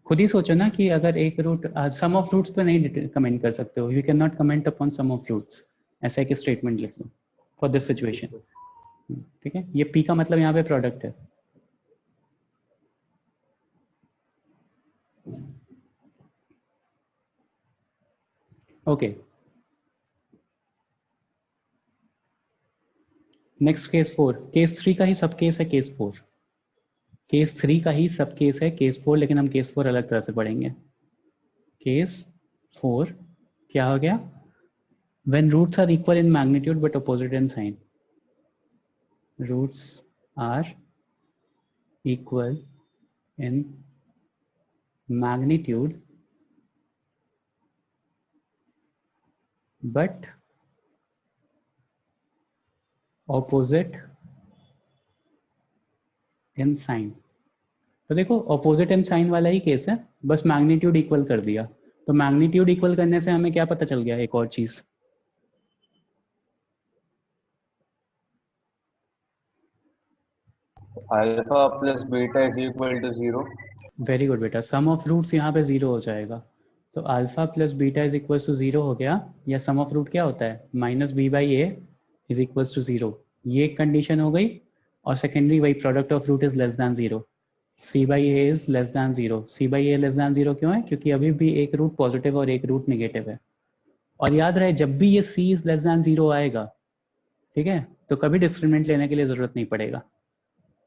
खुद ही सोचो ना कि अगर एक रूट सम ऑफ रूट्स पे नहीं कमेंट कर सकते हो, you can not comment upon sum of roots, ऐसा एक स्टेटमेंट लिख लो फॉर दिस सिचुएशन, ठीक है। ये पी का मतलब यहाँ पे प्रोडक्ट है। Okay, next case 4। केस 3 का ही सब केस है केस 4, केस 3 का ही सब केस है केस 4, लेकिन हम केस 4 अलग तरह से पढ़ेंगे। केस 4 क्या हो गया? when roots are equal in magnitude but opposite in sign, roots are equal in magnitude but opposite in sign। तो देखो opposite in sign वाला ही केस है, बस मैग्नीट्यूड इक्वल कर दिया। तो मैग्नीट्यूड इक्वल करने से हमें क्या पता चल गया? एक और चीज, alpha plus beta is equal to 0। Very good बेटा, सम ऑफ रूट्स यहाँ पे 0 हो जाएगा। तो alpha plus beta is equal to 0 हो गया, या सम ऑफ रूट क्या होता है? Minus b by a is equal to 0। ये एक कंडीशन हो गई, और सेकेंडरी वही product of root is less than 0, c by a is less than 0। C by a less than 0 क्यों है? क्योंकि अभी भी एक रूट पॉजिटिव और एक रूट निगेटिव है। और याद रहे जब भी ये सी इज लेस दैन 0 आएगा, ठीक है, तो कभी डिस्क्रिमिनेंट लेने के लिए जरूरत नहीं पड़ेगा।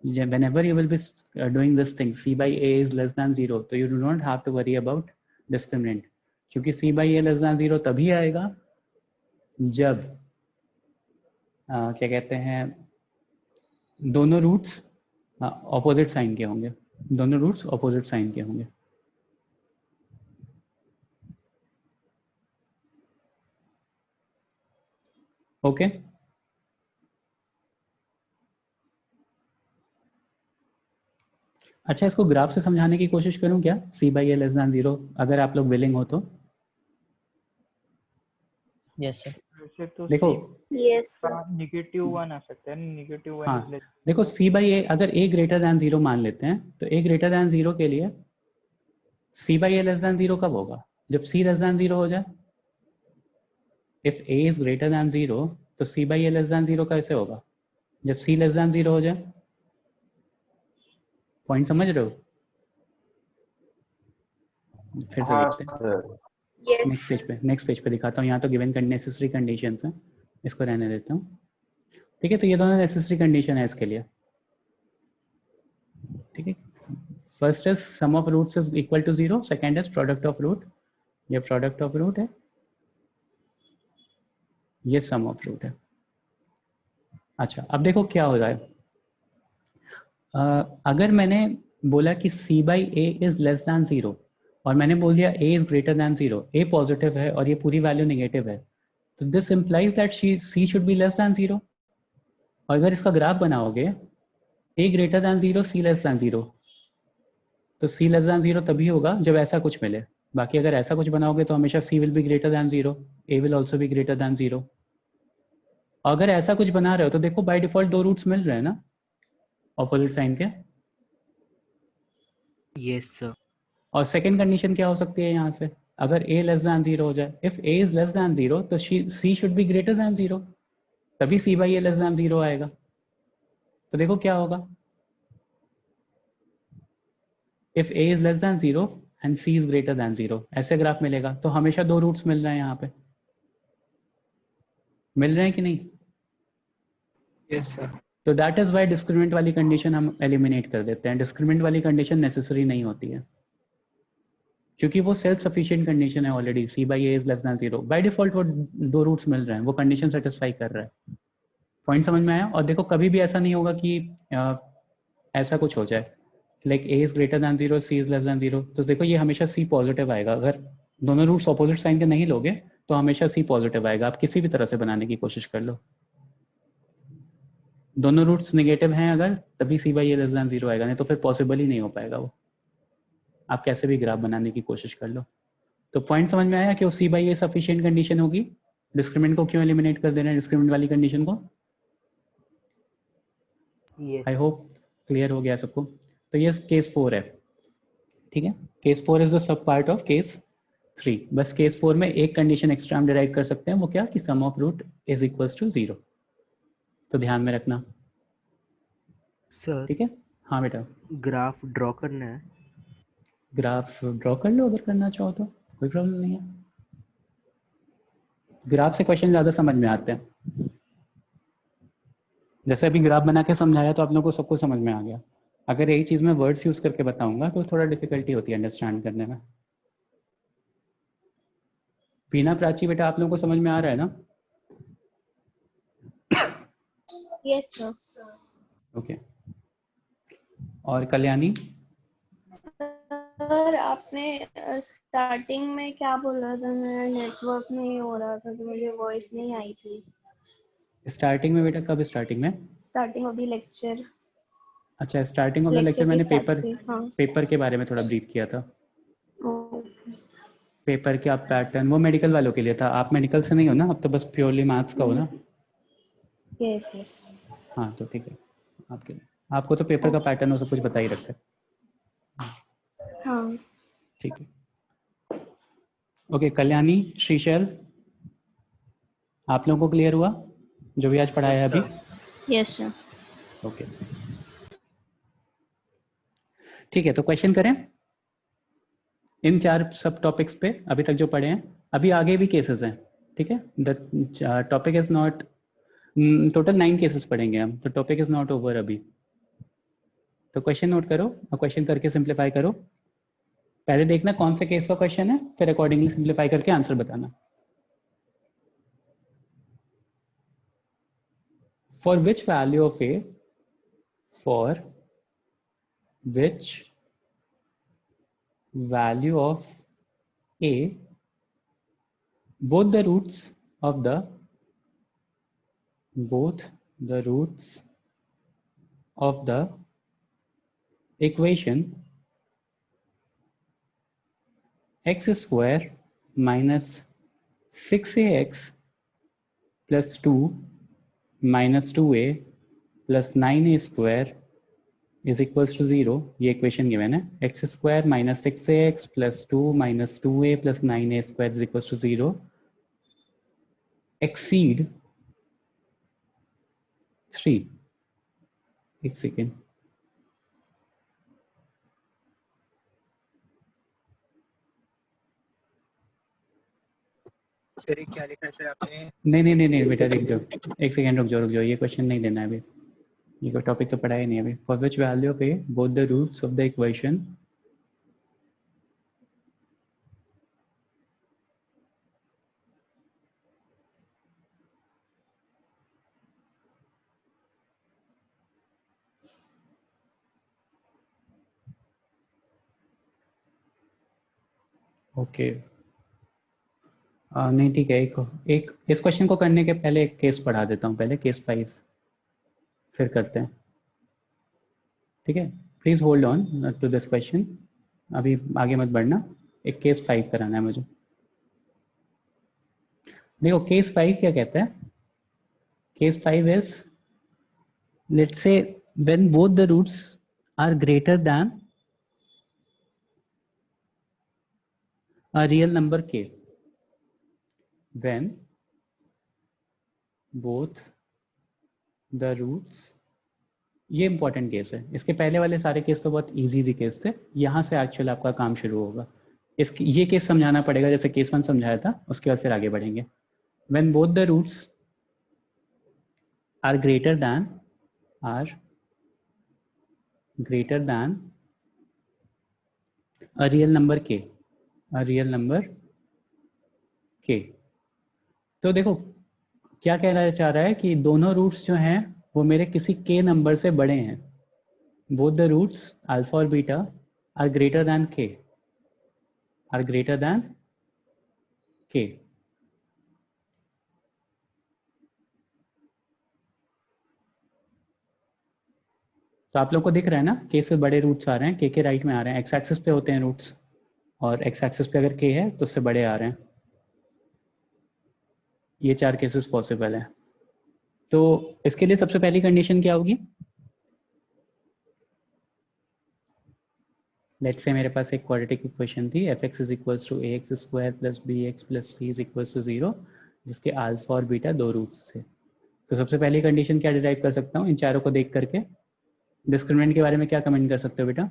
Whenever you will be doing this thing, c by a is less than 0, तो you do not have to worry about discriminant, क्योंकि c by a less than 0 तभी आएगा जब क्या कहते हैं दोनों रूट्स ऑपोजिट साइन के होंगे, दोनों रूट्स ऑपोजिट साइन के होंगे। ओके, अच्छा इसको ग्राफ से समझाने की कोशिश करूं क्या? c by a less than 0, अगर आप लोग विलिंग हो तो। Yes sir. वैसे तो देखो Yes, sir. -1 आ सकता है, -1 हाँ, देखो c बाई ए अगर a ग्रेटर दैन 0 मान लेते हैं, तो a ग्रेटर दैन 0 के लिए c by a less than 0 कब होगा? जब c लेस दैन 0 हो जाए। If a is greater than 0 तो c by a less than 0 कैसे होगा? जब c लेस दैन 0 हो जाए। पॉइंट समझ रहे हो? फिर से हाँ देखते हैं सर। Yes. नेक्स्ट पेज पे दिखाता हूँ। यहाँ तो गिवन नेसेसरी कंडीशंस हैं, इसको रहने देता हूँ। ठीक है, तो ये दोनों नेसेसरी कंडीशन है इसके लिए। ठीक है, first is sum of roots is equal to 0, second is product of root, ये प्रोडक्ट ऑफ रूट है, ये सम ऑफ रूट है। अच्छा, अब देखो क्या हो रहा है। अगर मैंने बोला कि c by a is less than 0 और मैंने बोल दिया a is greater than 0, a positive है और ये पूरी वैल्यू नेगेटिव है, तो this implies that c should be less than 0। और अगर इसका ग्राफ बनाओगे a greater than 0, c less than 0, तो c लेस दैन 0 तभी होगा जब ऐसा कुछ मिले। बाकी अगर ऐसा कुछ बनाओगे तो हमेशा c will be greater than 0, a will also be greater than 0। अगर ऐसा कुछ बना रहे हो तो देखो बाय डिफॉल्ट दो रूट्स मिल रहे हैं ना ऑपोजिट साइन के। Yes sir. और सेकंड कंडीशन क्या हो सकती है यहाँ से, अगर a लेस दैन 0 हो जाए, if a is less than 0 तो c should be greater than 0, तभी c by a less than 0 आएगा। तो देखो क्या होगा, if a is less than 0 and c is greater than 0, ऐसे ग्राफ मिलेगा। तो हमेशा दो रूट्स मिल रहे हैं यहाँ पे, मिल रहे हैं कि नहीं? Yes sir. तो दैट इज वाई डिस्क्रिमिनेंट वाली कंडीशन हम एलिमिनेट कर देते हैं। डिस्क्रिमिनेंट वाली कंडीशन नेसेसरी नहीं होती है क्योंकि वो सेल्फ सफिशिएंट कंडीशन है already, c by a is less than 0, by default वो दो रूट्स मिल रहे हैं, वो कंडीशन सेटिस्फाई कर रहा है। पॉइंट समझ में आया? और देखो कभी भी ऐसा नहीं होगा कि ऐसा कुछ हो जाए like a is greater than 0, c is less than 0, तो देखो ये हमेशा c पॉजिटिव आएगा। अगर दोनों रूट्स ऑपोजिट साइन के नहीं लोगे तो हमेशा c पॉजिटिव आएगा, आप किसी भी तरह से बनाने की कोशिश कर लो। दोनों रूट्स नेगेटिव हैं अगर, तभी c by a less than 0 आएगा, नहीं तो फिर पॉसिबल ही नहीं हो पाएगा वो, आप कैसे भी ग्राफ बनाने की कोशिश कर लो। तो पॉइंट समझ में आया कि वो c by A sufficient condition होगी। डिस्क्रिमिनेंट को क्यों एलिमिनेट कर देना है, डिस्क्रिमिनेंट वाली कंडीशन को? यस। आई होप क्लियर हो गया सबको। तो ये केस 4 है, ठीक है। Case 4 is the sub part of case 3। बस केस 4 में एक कंडीशन एक्स्ट्रा हम डिराइव कर सकते हैं, वो क्या, कि sum of root is equals to 0। तो ध्यान में रखना, सर ठीक है। हाँ बेटा, ग्राफ ड्रॉ करना है। ग्राफ ड्रॉ कर लो अगर करना चाहो तो, कोई प्रॉब्लम नहीं है। ग्राफ से क्वेश्चन ज्यादा समझ में आते हैं। जैसे अभी ग्राफ बना के समझाया तो आप लोगों को सबको समझ में आ गया। अगर यही चीज मैं वर्ड्स यूज करके बताऊंगा तो थोड़ा डिफिकल्टी होती है अंडरस्टैंड करने में। पीना प्राची बेटा आप लोगों को समझ में आ रहा है ना? Yes, sir. ओके। और कल्याणी? सर आपने स्टार्टिंग में क्या बोला था, मेरा नेटवर्क नहीं हो रहा था तो मुझे वॉइस नहीं आई थी। स्टार्टिंग में बेटा, कब स्टार्टिंग में? Starting of the lecture. अच्छा, starting of the lecture lecture के मैंने स्टार्ट पे, हाँ। पेपर के बारे में थोड़ा ब्रीफ किया था। ओके। पेपर क्या पैटर्न, वो मेडिकल वालों के लिए था। आप मेडिकल से नहीं हो ना, अब तो बस प्योरली मैथ्स का हो ना? Yes yes. हाँ तो ठीक है, आपके लिए। आपको तो पेपर का पैटर्न वो सब कुछ बता ही रखा है, हाँ। ठीक है। ओके, कल्याणी, श्रीशैल, आप लोगों को क्लियर हुआ जो भी आज पढ़ाया है यस अभी? सर। Yes sir. ओके, ठीक है। तो क्वेश्चन करें इन 4 सब टॉपिक्स पे अभी तक जो पढ़े हैं। अभी आगे भी केसेस हैं, ठीक है। The topic is not, total 9 cases पढ़ेंगे हम, तो टॉपिक इज नॉट ओवर अभी। तो क्वेश्चन नोट करो और क्वेश्चन करके सिंप्लीफाई करो। पहले देखना कौन से केस का क्वेश्चन है, फिर अकॉर्डिंगली सिंप्लीफाई करके आंसर बताना। For which value of A, for which value of a, both the roots of the equation x square minus 6ax plus 2 minus 2a plus 9a square is equals to 0, ये equation given है। X square minus 6ax plus 2 minus 2a plus 9a square is equals to 0 exceed 3। एक second, sir क्या लिखा है sir आपने? नहीं बेटा रुक जाओ, एक सेकेंड रुक जाओ, ये क्वेश्चन नहीं देना है अभी, ये कोई टॉपिक तो पढ़ा ही नहीं अभी। For which value of a both the roots of the equation okay नहीं ठीक है, एक इस क्वेश्चन को करने के पहले एक केस पढ़ा देता हूँ, पहले केस 5 फिर करते हैं, ठीक है। Please hold on to this question, अभी आगे मत बढ़ना, एक केस 5 कराना है मुझे। देखो केस 5 क्या कहता है, case 5 is let's say when both the roots are greater than a real number k, when both the roots, ये इंपॉर्टेंट केस है, इसके पहले वाले सारे केस तो बहुत इजी केस थे, यहाँ से एक्चुअल आपका काम शुरू होगा। इसकी ये केस समझाना पड़ेगा, जैसे केस 1 समझाया था, उसके बाद फिर आगे बढ़ेंगे। when both the roots are greater than a real number k, तो देखो क्या कहना चाह रहा है कि दोनों रूट्स जो हैं वो मेरे किसी k नंबर से बड़े हैं। बोथ द रूट्स अल्फा और beta are greater than k, तो आप लोग को दिख रहा है ना, k से बड़े रूट्स आ रहे हैं, k के राइट में आ रहे हैं, x एक्सिस पे होते हैं रूट्स, और x एक्सिस पे अगर k है तो उससे बड़े आ रहे हैं। ये 4 केसेस पॉसिबल है। तो इसके लिए सबसे पहली कंडीशन क्या होगी, लेट्स से मेरे पास एक क्वाड्रेटिक इक्वेशन थी, fx is equals to ax square plus bx plus c is equals to 0, जिसके अल्फा और बीटा 2 रूट्स थे। तो सबसे पहली कंडीशन क्या डिराइव कर सकता हूँ इन चारों को देख करके, डिस्क्रिमिनेंट के बारे में क्या कमेंट कर सकते हो बेटा,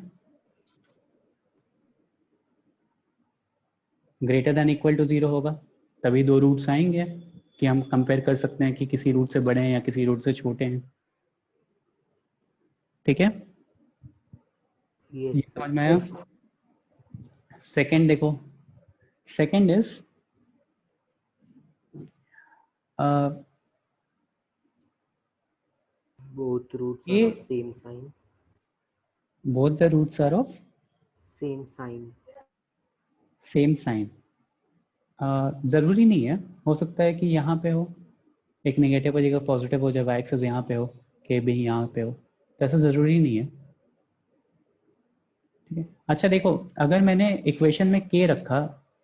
ग्रेटर दैन इक्वल टू 0 होगा, तभी 2 रूट्स आएंगे कि हम कंपेयर कर सकते हैं कि किसी रूट से बड़े हैं या किसी रूट से छोटे हैं, ठीक है। ये समझ में आया। सेकेंड देखो, सेकेंड इज both roots ये are of same sign, both the roots are of same sign. Same sign. जरूरी नहीं है, हो सकता है कि यहाँ पे हो, एक नेगेटिव हो जाएगा पॉजिटिव हो जाए, वाई एक्सिस यहाँ पे हो, के भी यहाँ पे हो, तो ऐसा जरूरी नहीं है, ठीक है। अच्छा देखो, अगर मैंने इक्वेशन में के रखा,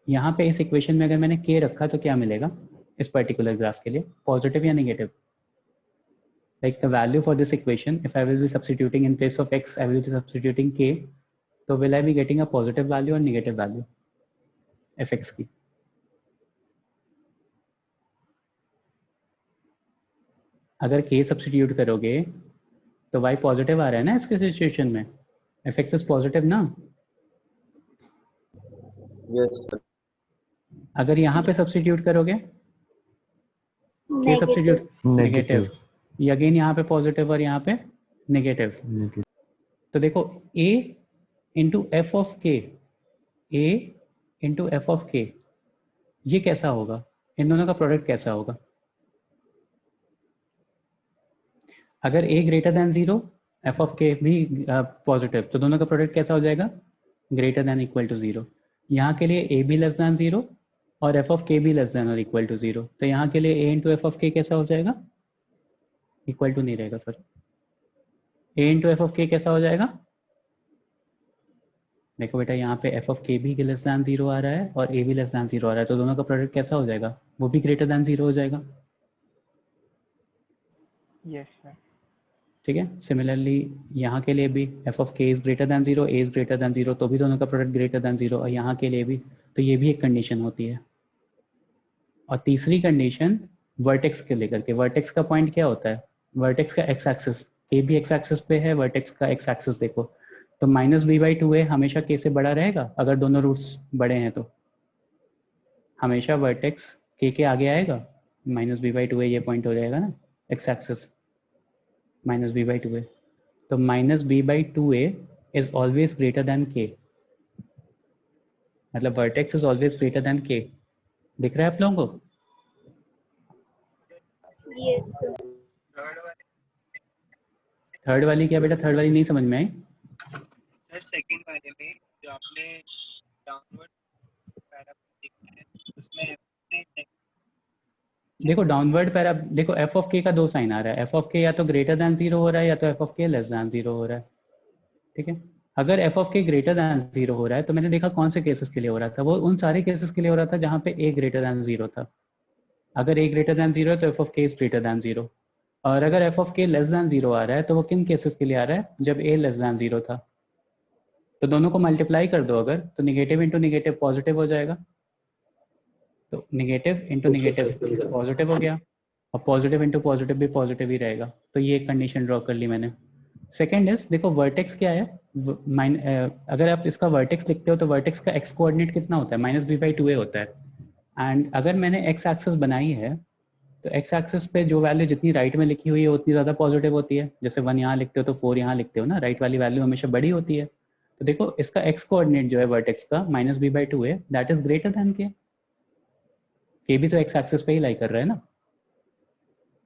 यहाँ पे इस इक्वेशन में अगर मैंने के रखा तो क्या मिलेगा इस पर्टिकुलर ग्राफ के लिए, पॉजिटिव या negative, like the value for this equation, if I will be substituting in place of x, I will be substituting k, so will I be getting a positive value or negative value fx की। अगर k substitute करोगे तो y positive आ रहा है ना इसके situation में, fx is positive ना। Yes, sir. अगर यहाँ पे सब्सटीट्यूट करोगे k सब्सटीट्यूट नेगेटिव, ये अगेन यहाँ पे पॉजिटिव और यहाँ पे नेगेटिव। Negative. तो देखो a इंटू एफ ऑफ के, a इंटू एफ ऑफ के, ये कैसा होगा, इन दोनों का प्रोडक्ट कैसा होगा। अगर a greater than 0, f of के भी पॉजिटिव, तो दोनों का प्रोडक्ट कैसा हो जाएगा, ग्रेटर दैन इक्वल टू 0। यहाँ के लिए a भी लेस दैन 0 और एफ ऑफ के भी लेस दैन और इक्वल टू 0, तो यहाँ के लिए a इंटू एफ ऑफ के कैसा हो जाएगा, इक्वल टू नहीं रहेगा sir, a into f of के कैसा हो जाएगा, देखो बेटा यहाँ पे एफ ऑफ के भी लेस दैन 0 आ रहा है और a भी लेस दैन 0 आ रहा है, तो दोनों का प्रोडक्ट कैसा हो जाएगा, वो भी ग्रेटर दैन 0 हो जाएगा, Yes, sir. ठीक है। सिमिलरली यहाँ के लिए भी एफ ऑफ के is greater than 0, a is greater than 0, तो भी दोनों का प्रोडक्ट ग्रेटर दैन 0, और यहाँ के लिए भी, तो ये भी एक कंडीशन होती है। और तीसरी कंडीशन वर्टेक्स के लेकर के, वर्टेक्स का पॉइंट क्या होता है, वर्टेक्स का एक्स एक्सिस, के भी एक्स एक्सिस पे है, वर्टेक्स का एक्स एक्सिस देखो, तो माइनस b/2a हमेशा k से बड़ा रहेगा, अगर दोनों रूट्स बड़े हैं तो हमेशा वर्टेक्स के आगे आएगा minus b by two a, ये पॉइंट हो जाएगा ना x axis, minus b by two a. तो minus b by two a is always greater than k, मतलब vertex is always greater than k. दिख रहा है आप लोगों को? Yes sir. थर्ड वाले थर्ड वाली क्या बेटा, थर्ड वाली नहीं समझ में आई? सर सेकंड वाले में जो आपने डाउनवर्ड पैराबोला देखा है उसमें देखो डाउनवर्ड पैरा, देखो एफ ऑफ के का दो साइन आ रहा है, एफ ऑफ के या तो ग्रेटर देन जीरो हो रहा है या तो एफ ऑफ के लेस देन जीरो हो रहा है, ठीक है। अगर एफ ऑफ के ग्रेटर देन जीरो हो रहा है तो मैंने देखा कौन से केसेस के लिए हो रहा था, वो उन सारे केसेस के लिए हो रहा था जहाँ पे ए ग्रेटर देन जीरो था। अगर ए ग्रेटर देन जीरो है तो एफ ऑफ के इज ग्रेटर देन जीरो, और अगर एफ ऑफ के लेस देन जीरो आ रहा है तो वो किन केसेस के लिए आ रहा है, जब ए लेस देन जीरो था। तो दोनों को मल्टीप्लाई कर दो अगर, तो निगेटिव इंटू निगेटिव पॉजिटिव हो जाएगा, तो निगेटिव इंटू निगेटिव पॉजिटिव हो गया, और पॉजिटिव इंटू पॉजिटिव भी पॉजिटिव ही रहेगा। तो ये एक कंडीशन ड्रॉ कर ली मैंने। सेकेंड इज, देखो वर्टेक्स क्या है, अगर आप इसका वर्टेक्स लिखते हो तो वर्टेक्स का एक्स कोऑर्डिनेट कितना होता है, माइनस बी बाई टू ए होता है। एंड अगर मैंने एक्स एक्सिस बनाई है तो एक्स एक्सिस पे जो वैल्यू जितनी राइट में लिखी हुई है उतनी ज़्यादा पॉजिटिव होती है। जैसे 1 यहाँ लिखते हो तो 4 यहाँ लिखते हो ना, राइट वाली वैल्यू हमेशा बड़ी होती है। तो देखो इसका एक्स कोऑर्डिनेट जो है वर्टेक्स का minus b by two a, that is greater than k भी तो एक्स एक्सिस पे ही लाई कर रहा है ना,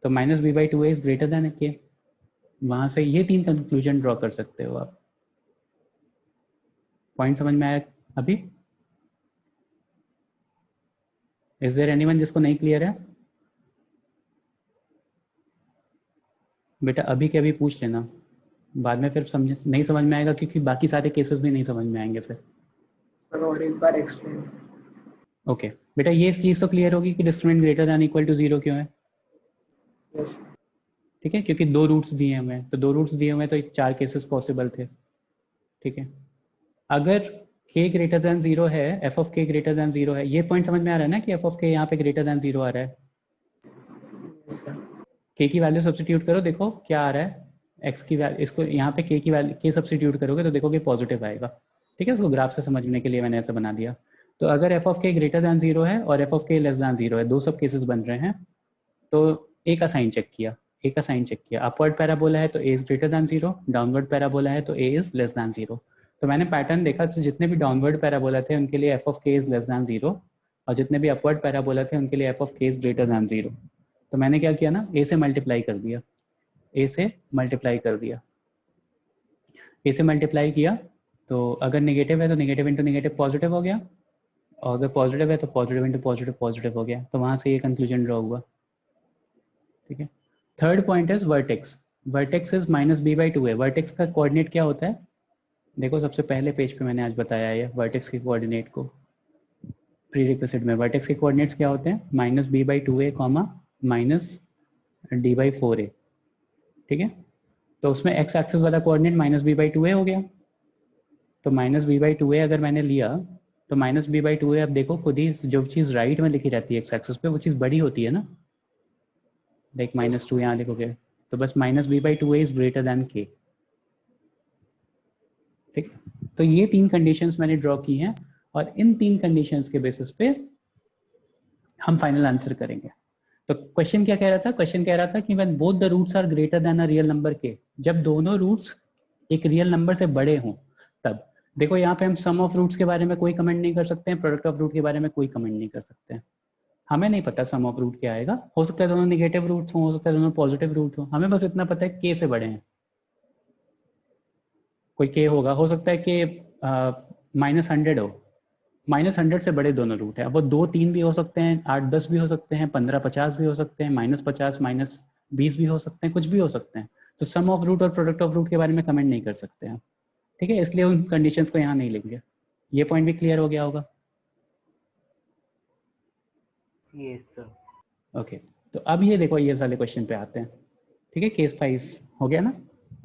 तो minus b by two a is greater than k. वहां से ये तीन कंक्लूजन ड्रॉ कर सकते हो आप। पॉइंट समझ में आया अभी? इज देयर एनीवन जिसको नहीं क्लियर है? बेटा अभी के अभी पूछ लेना, बाद में फिर समझ नहीं समझ में आएगा, क्योंकि बाकी सारे केसेस भी नहीं समझ में आएंगे फिर। सर और एक बार एक्सप्लेन। ओके बेटा, ये चीज़ तो क्लियर होगी कि discriminant greater than equal to zero क्यों है, यस ठीक है, क्योंकि दो रूट्स दिए हुए हैं, तो दो रूट्स दिए हुए हैं तो चार केसेस पॉसिबल थे, ठीक है। अगर k ग्रेटर देन जीरो है, एफ ऑफ के ग्रेटर देन जीरो है, ये पॉइंट समझ में आ रहा है ना कि एफ ऑफ के यहाँ पे ग्रेटर देन जीरो आ रहा है। सर। k की वैल्यू सब्स्टिट्यूट करो, देखो क्या आ रहा है, x की वैल्यू, इसको यहाँ पे k की वैल्यू k सब्स्टिट्यूट करोगे तो देखोगे पॉजिटिव आएगा, ठीक है। उसको ग्राफ से समझने के लिए मैंने ऐसा बना दिया। तो अगर एफ ऑफ के ग्रेटर देन जीरो है और एफ ऑफ के लेस देन जीरो है, दो सब केसेस बन रहे हैं, तो ए का साइन चेक किया, ए का साइन चेक किया। अपवर्ड पैराबोला है तो a is greater than zero, downward parabola है तो a is less than zero. तो मैंने पैटर्न देखा, तो जितने भी डाउनवर्ड पैराबोला थे उनके लिए एफ ऑफ के इज लेस देन जीरो, और जितने भी अपवर्ड पैराबोला थे उनके लिए एफ ऑफ के इज ग्रेटर देन जीरो। तो मैंने क्या किया ना, ए से मल्टीप्लाई कर दिया, ए से मल्टीप्लाई कर दिया, ए से मल्टीप्लाई किया। तो अगर नेगेटिव है तो नेगेटिव इंटू नेगेटिव पॉजिटिव हो गया, और अगर पॉजिटिव है तो पॉजिटिव इंटू पॉजिटिव पॉजिटिव हो गया। तो वहाँ से ये कंक्लूजन ड्रॉ हुआ, ठीक है। Third point is vertex, vertex is minus b by two है। वर्टेक्स का कोऑर्डिनेट क्या होता है, देखो सबसे पहले पेज पे मैंने आज बताया है वर्टेक्स के कोऑर्डिनेट को, प्रीरिक्विजिट में वर्टेक्स के कोऑर्डिनेट्स क्या होते हैं, minus b by two a comma minus d by four a, ठीक है। तो उसमें एक्स एक्सिस वाला coordinate minus b by two a हो गया। तो minus b by two a अगर मैंने लिया तो minus b by two a, अब देखो खुद ही जो चीज़ राइट में लिखी रहती है एक्स एक्सिस पे वो चीज़ बड़ी होती है ना, लाइक माइनस टू यहाँ लिखोगे तो बस minus b by two a is greater than k, ठीक। तो ये तीन कंडीशंस मैंने ड्रॉ की हैं, और इन तीन कंडीशंस के बेसिस पे हम फाइनल आंसर करेंगे। तो क्वेश्चन क्या कह रहा था, क्वेश्चन कह रहा था कि when both the roots are greater than a real number k, जब दोनों रूट्स एक रियल नंबर से बड़े हों तब। देखो यहाँ पे हम सम ऑफ रूट्स के बारे में कोई कमेंट नहीं कर सकते हैं, प्रोडक्ट ऑफ रूट के बारे में कोई कमेंट नहीं कर सकते हैं, हमें नहीं पता सम ऑफ रूट क्या आएगा। हो सकता है दोनों निगेटिव रूट्स हो सकता है दोनों पॉजिटिव रूट हो, हमें बस इतना पता है के से बड़े हैं, कोई के होगा, हो सकता है कि माइनस 100 हो, माइनस 100 से बड़े दोनों रूट है। अब वो 2 3 भी हो सकते हैं, 8 10 भी हो सकते हैं, 15 50 भी हो सकते हैं, माइनस 50 माइनस 20 भी हो सकते हैं, कुछ भी हो सकते हैं। तो सम ऑफ रूट और प्रोडक्ट ऑफ रूट के बारे में कमेंट नहीं कर सकते हैं, ठीक है, इसलिए उन कंडीशंस को यहाँ नहीं लेंगे। ये पॉइंट भी क्लियर हो गया होगा? Yes sir. ओके, तो अब ये देखो ये वाले क्वेश्चन पे आते हैं, ठीक है, केस 5 हो गया ना।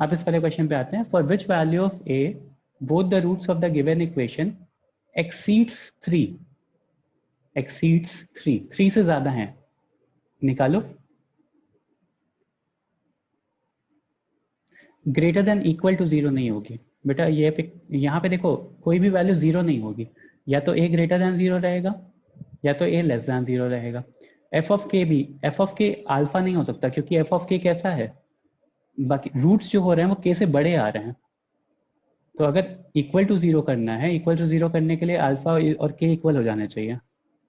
अब इस वाले क्वेश्चन पे आते हैं, for which value of a both the roots of the given equation exceeds 3, exceeds 3 से ज्यादा है, निकालो। ग्रेटर देन इक्वल टू 0 नहीं होगी बेटा, ये यहाँ पे देखो कोई भी वैल्यू 0 नहीं होगी, या तो ए ग्रेटर देन 0 रहेगा या तो ए लेस देन 0 रहेगा। एफ ऑफ के भी, एफ ऑफ के अल्फा नहीं हो सकता क्योंकि एफ ऑफ के कैसा है, बाकी रूट्स जो हो रहे हैं वो के से बड़े आ रहे हैं। तो अगर इक्वल टू जीरो करना है, इक्वल टू जीरो करने के लिए अल्फा और के इक्वल हो जाने चाहिए,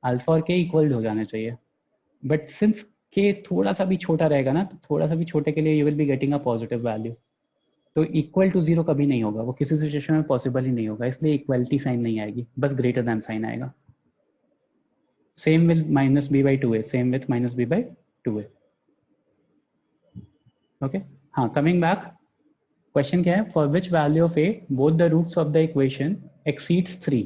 अल्फा और के इक्वल हो जाने चाहिए। बट सिंस के थोड़ा सा भी छोटा रहेगा ना, तो थोड़ा सा भी छोटे के लिए you will be getting a positive value. तो इक्वल टू जीरो कभी नहीं होगा, वो किसी सिचुएशन में पॉसिबल ही नहीं होगा, इसलिए इक्वलिटी साइन नहीं आएगी, बस ग्रेटर दैन साइन आएगा। Same will minus b by two a, same with minus b by two a. Okay, हाँ, कमिंग बैक, क्वेश्चन क्या है, for which value of a both the roots of the equation exceeds 3।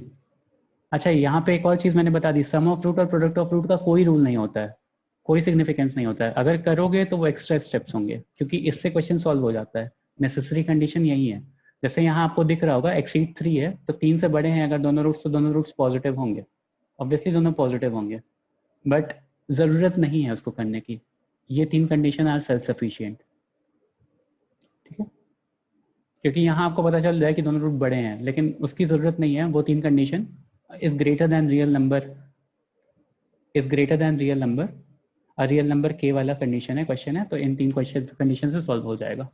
अच्छा, यहाँ पे एक और चीज मैंने बता दी, सम ऑफ रूट और प्रोडक्ट ऑफ रूट का कोई रूल नहीं होता है, कोई सिग्निफिकेंस नहीं होता है। अगर करोगे तो वो एक्स्ट्रा स्टेप्स होंगे, क्योंकि इससे क्वेश्चन सॉल्व हो जाता है। नेसेसरी कंडीशन यही है। जैसे यहाँ आपको दिख रहा होगा एक्सीड 3 है, तो 3 से बड़े हैं अगर दोनों रूट्स, तो दोनों रूट्स पॉजिटिव होंगे, ऑब्वियसली दोनों पॉजिटिव होंगे, बट जरूरत नहीं है उसको करने की। ये 3 कंडीशन आर सेल्फ सफिशिएंट, ठीक है, क्योंकि यहाँ आपको पता चल रहा है कि दोनों रूट बड़े हैं, लेकिन उसकी जरूरत नहीं है। वो 3 condition is greater then real number, is greater then real number, real number के वाला कंडीशन है, क्वेश्चन है, तो इन 3 क्वेश्चन कंडीशन से सॉल्व हो जाएगा।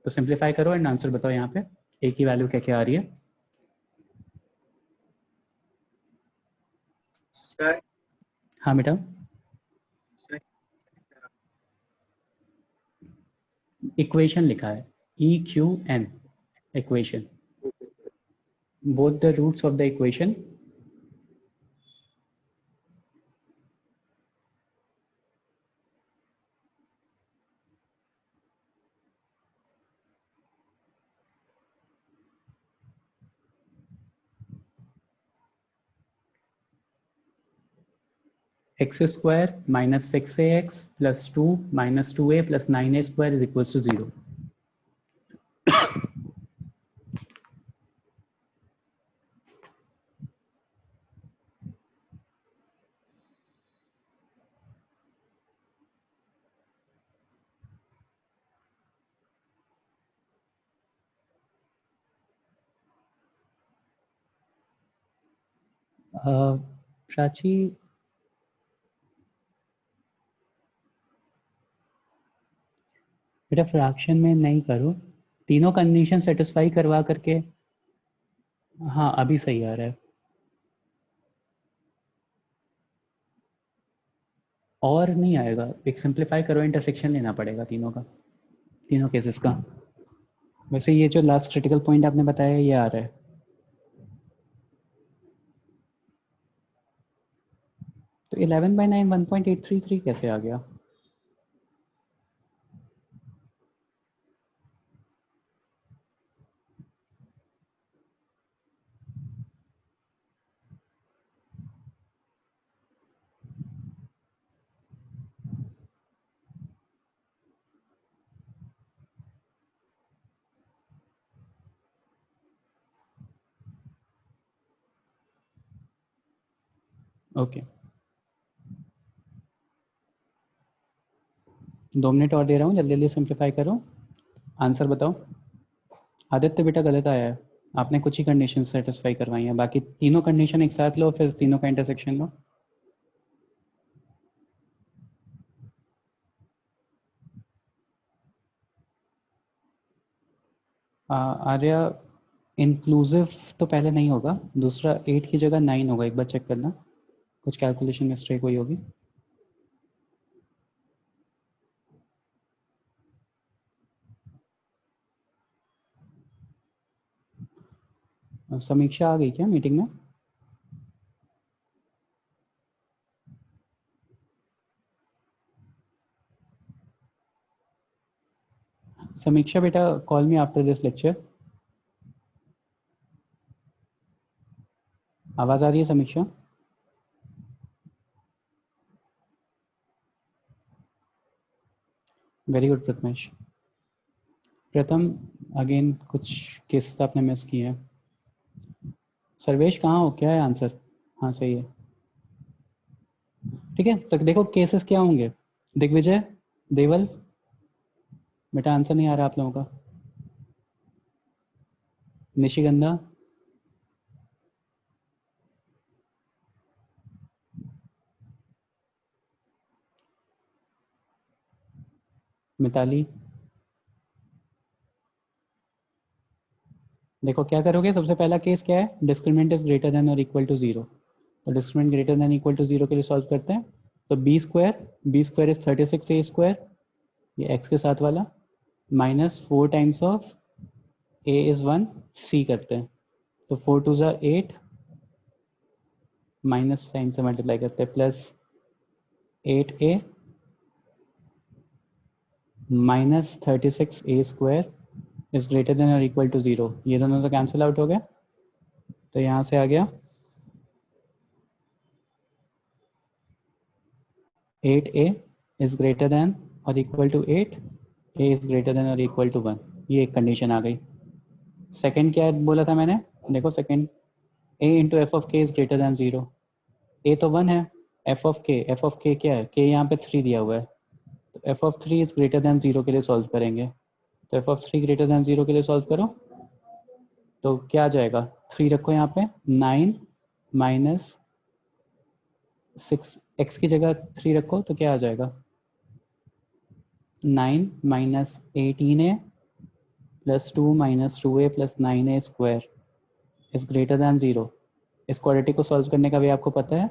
तो सिंप्लीफाई करो एंड आंसर बताओ यहाँ पे ए की वैल्यू क्या क्या आ रही है। सर हाँ बेटा, इक्वेशन लिखा है e q n, equation, both the roots of the equation x square minus 6ax plus 2 minus 2a plus 9a square is equal to 0। Prachi, बेटा फ्रैक्शन में नहीं करो, तीनों कंडीशन सेटिस्फाई करवा करके। हाँ, अभी सही आ रहा है। और नहीं आएगा, एक सिंप्लीफाई करो, इंटरसेक्शन लेना पड़ेगा तीनों का, तीनों केसेस का। वैसे ये जो लास्ट क्रिटिकल पॉइंट आपने बताया ये आ रहा है। तो 11/9 1.833 कैसे आ गया? ओके, 2 मिनट और दे रहा हूँ, जल्दी जल्दी सिंप्लीफाई करो, आंसर बताओ। आदित्य बेटा गलत आया है, आपने कुछ ही कंडीशन सेटिस्फाई करवाई हैं, बाकी तीनों कंडीशन एक साथ लो, फिर तीनों का इंटरसेक्शन लो। आर्या, इंक्लूसिव तो पहले नहीं होगा, दूसरा 8 की जगह 9 होगा, एक बार चेक करना, कुछ कैलकुलेशन मिस्टेक हुई होगी। समीक्षा आ गई क्या मीटिंग में? समीक्षा बेटा, call me after this lecture. आवाज आ रही है समीक्षा? Very good Prathamesh. प्रथम, अगेन कुछ केसेस आपने मिस किए हैं। सर्वेश कहाँ हो, क्या है आंसर? हाँ सही है, ठीक है। तो देखो केसेस क्या होंगे, दिग्विजय, देवल, बेटा आंसर नहीं आ रहा आप लोगों का। निशिगंधा, मिताली, देखो क्या करोगे, सबसे पहला केस क्या है, डिस्क्रिमिनेंट इज ग्रेटर देन और इक्वल टू 0। तो discriminant greater than equal to 0 के लिए सॉल्व करते हैं। तो बी स्क्वायर इज 36a², ये एक्स के साथ वाला, minus 4 times of A is 1, सी करते हैं। तो 4 2 ज़ा 8, माइनस साइन से मल्टीप्लाई करते हैं, plus 8a minus 36a² is greater than और इक्वल टू 0। ये दोनों तो कैंसिल आउट हो गया, तो यहाँ से आ गया 8a इज ग्रेटर देन और equal to 8, a is greater than और इक्वल टू 1। ये एक कंडीशन आ गई। सेकंड क्या बोला था मैंने, देखो second, a into f of के इज ग्रेटर देन 0। a तो 1 है, एफ ऑफ के क्या है, k यहाँ पे 3 दिया हुआ है, तो F of 3 is greater than 0 के लिए सॉल्व करेंगे। तो एफ ऑफ 3 ग्रेटर देन 0 के लिए सॉल्व करो, तो क्या आ जाएगा, 3 रखो यहाँ पे, 9 माइनस 6, एक्स की जगह 3 रखो तो क्या आ जाएगा, 9 minus 18a plus 2 minus 2a plus 9a² is greater than 0। इस क्वाड्रेटिक को सॉल्व करने का भी आपको पता है,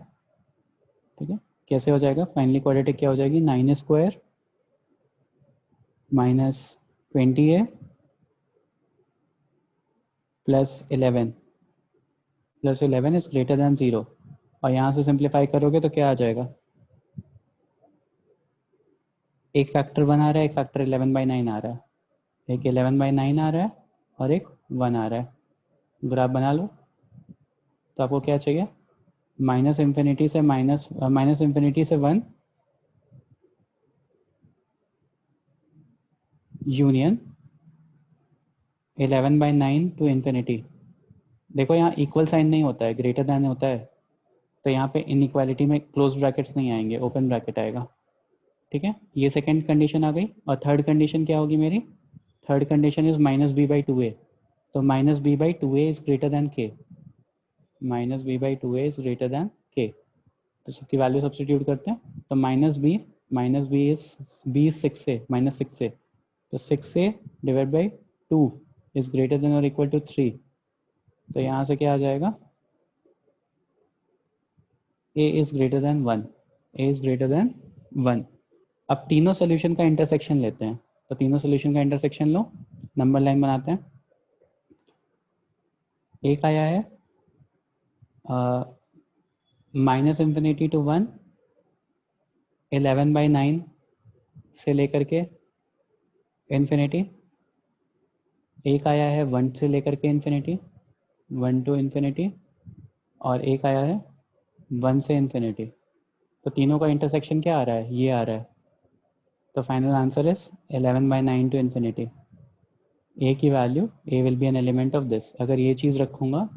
ठीक है। कैसे हो जाएगा, फाइनली क्वाड्रेटिक क्या हो जाएगी, 9a² minus 20a plus 11 is greater than 0। और यहाँ से सिंप्लीफाई करोगे तो क्या आ जाएगा, एक फैक्टर 1 आ रहा है, एक फैक्टर 11/9 आ रहा है, एक 11/9 आ रहा है और एक 1 आ रहा है। ग्राफ बना लो, तो आपको क्या चाहिए, माइनस इंफिनिटी से 1 यूनियन 11/9 टू इन्फिनिटी। देखो यहाँ इक्वल साइन नहीं होता है, ग्रेटर दैन होता है, तो यहाँ पे इनइक्वालिटी में क्लोज ब्रैकेट्स नहीं आएंगे, ओपन ब्रैकेट आएगा, ठीक है। ये सेकंड कंडीशन आ गई। और थर्ड कंडीशन क्या होगी मेरी, थर्ड कंडीशन इज -b/2a। तो -b/2a is greater than k, -b/2a is greater than k। तो सबकी वैल्यू सब्स्टिट्यूट करते हैं, तो -b is b 6a, -6a, तो 6a divide by 2 is greater than और इक्वल टू 3। तो यहाँ से क्या आ जाएगा, a is greater then 1, a is greater then 1। अब तीनों सोल्यूशन का इंटरसेक्शन लेते हैं, तो तीनों सोल्यूशन का इंटरसेक्शन लो, नंबर लाइन बनाते हैं। एक आया है माइनस इंफिनिटी टू 1, 11/9 से लेकर के इन्फिनिटी। एक आया है 1 से लेकर के इन्फिनिटी, 1 टू इन्फिनिटी। और एक आया है 1 से इन्फिनिटी। तो तीनों का इंटरसेक्शन क्या आ रहा है, ये आ रहा है। तो final answer is 11/9 to infinity. a की वैल्यू, a will be an element of this. अगर ये चीज़ रखूंगा,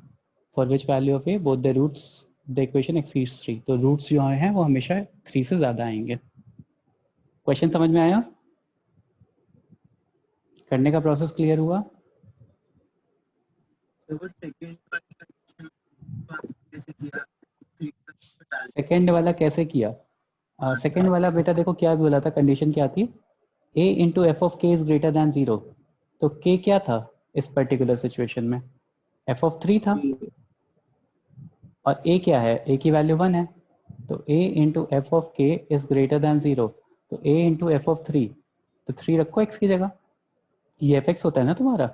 for which value of a both the roots the equation exceeds 3, तो रूट्स जो हैं वो हमेशा 3 से ज़्यादा आएंगे। क्वेश्चन समझ में आया, करने का प्रोसेस क्लियर हुआ। तो वो सेकंड कंडीशन जैसे किया, सेकेंड वाला कैसे किया, सेकेंड वाला बेटा देखो क्या बोला था, कंडीशन क्या थी, a इंटू एफ ऑफ के इज ग्रेटर दैन 0। तो k क्या था इस पर्टिकुलर सिचुएशन में, f ऑफ 3 था, और a क्या है, a की वैल्यू 1 है, तो a इंटू एफ ऑफ के इज ग्रेटर दैन 0। तो a इंटू एफ ऑफ 3, तो 3 रखो x की जगह, ये एफ एक्स होता है ना तुम्हारा।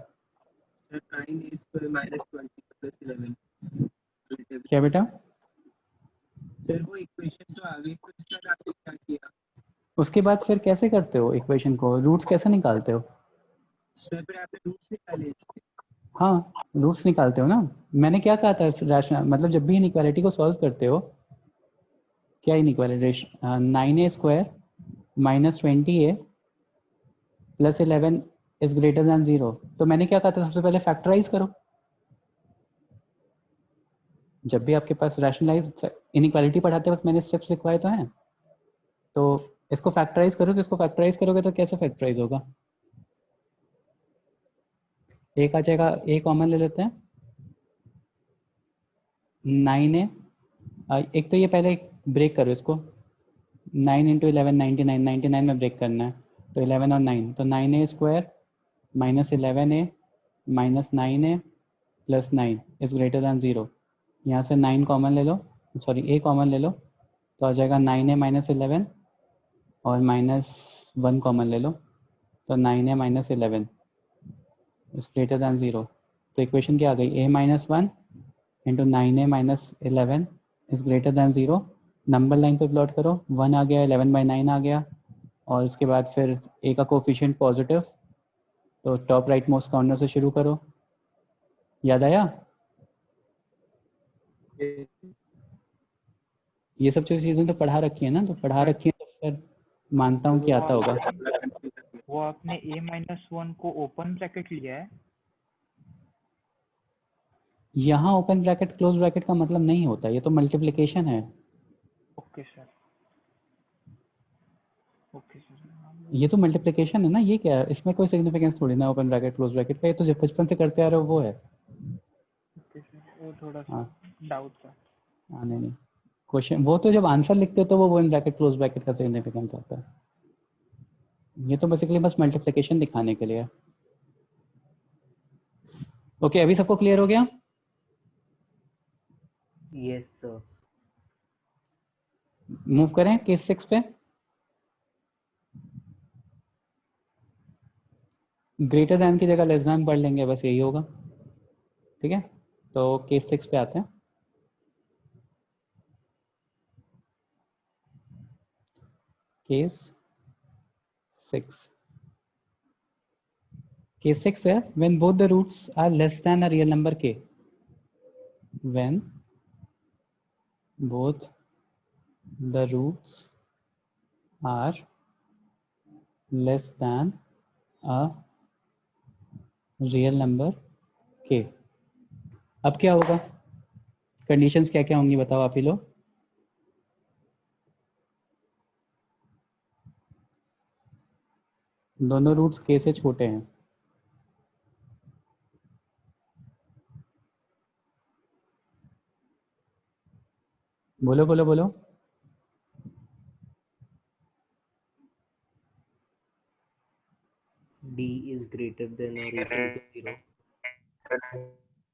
9 माइनस 20 प्लस 11। क्या बेटा, सर वो इक्वेशन तो आ गई, फिर उसके बाद आपने क्या किया? उसके बाद फिर कैसे करते हो इक्वेशन को, रूट्स कैसे निकालते हो। सर फिर आपने रूट्स निकाले इसके। हाँ, रूट्स निकालते हो ना। मैंने क्या कहा था, रैशनल मतलब जब भी इनइक्वालिटी को सॉल्व करते हो, क्या inequality, 9a² minus 20a plus 11 is greater than 0। तो मैंने क्या कहा था, सबसे पहले फैक्टराइज करो। जब भी आपके पास रैशनलाइज इनइक्वालिटी पढ़ाते वक्त मैंने स्टेप्स लिखवाए तो हैं, तो इसको फैक्टराइज करो, तो इसको फैक्टराइज करोगे तो कैसे फैक्टराइज होगा, एक आ जाएगा, ए कॉमन ले लेते हैं, 9a, एक तो ये पहले ब्रेक करो इसको, 9 इंटू 11 99, 99 में ब्रेक करना है, तो 11 और 9, तो 9a square minus 11a minus 9a plus 9 is greater than 0। यहाँ से 9 कॉमन ले लो, सॉरी a कॉमन ले लो, तो आ जाएगा 9a माइनस 11 और माइनस 1 कॉमन ले लो, तो 9a minus 11 is greater than 0। तो इक्वेशन क्या आ गई, a minus 1 into 9a minus 11 is greater than 0। Number line पे प्लॉट करो, 1 आ गया, 11/9 आ गया, और उसके बाद फिर a का कोफिशिएंट पॉजिटिव, तो टॉप राइट मोस्ट कॉर्नर से शुरू करो। याद आया? ये सब चीज़ें तो पढ़ा रखी है ना, तो पढ़ा रखी है तो फिर मानता हूँ कि आता होगा। वो आपने a-1 को ओपन ब्रैकेट लिया है? यहाँ ओपन ब्रैकेट क्लोज ब्रैकेट का मतलब नहीं होता, ये तो मल्टीप्लिकेशन है। Okay sir, okay sir. ये तो मल्टीप्लिकेशन है ना, ये क्या है, इसमें कोई सिग्निफिकेंस थोड़ी ना ओपन ब्रैकेट क्लोज ब्रैकेट का, ये तो जब बचपन से करते आ रहे हो वो है। ओके सर, वो थोड़ा सा हाँ डाउट था। हाँ, नहीं क्वेश्चन, वो तो जब आंसर लिखते हो तो वो ओपन ब्रैकेट क्लोज ब्रैकेट का सिग्निफिकेंस आता है, ये तो बेसिकली बस मल्टीप्लिकेशन दिखाने के लिए। ओके, अभी सबको क्लियर हो गया? Yes sir. मूव करें केस 6 पे। ग्रेटर दैन की जगह लेस दैन पढ़ लेंगे, बस यही होगा, ठीक है। तो केस 6 पे आते हैं। केस 6, केस 6 है when both the roots are less than a real number k, when both the roots are less than a real number k। अब क्या होगा, कंडीशंस क्या क्या होंगी बताओ आप ही लोग। दोनों रूट्स k से छोटे हैं, बोलो बोलो बोलो। d is greater than or equal to 0।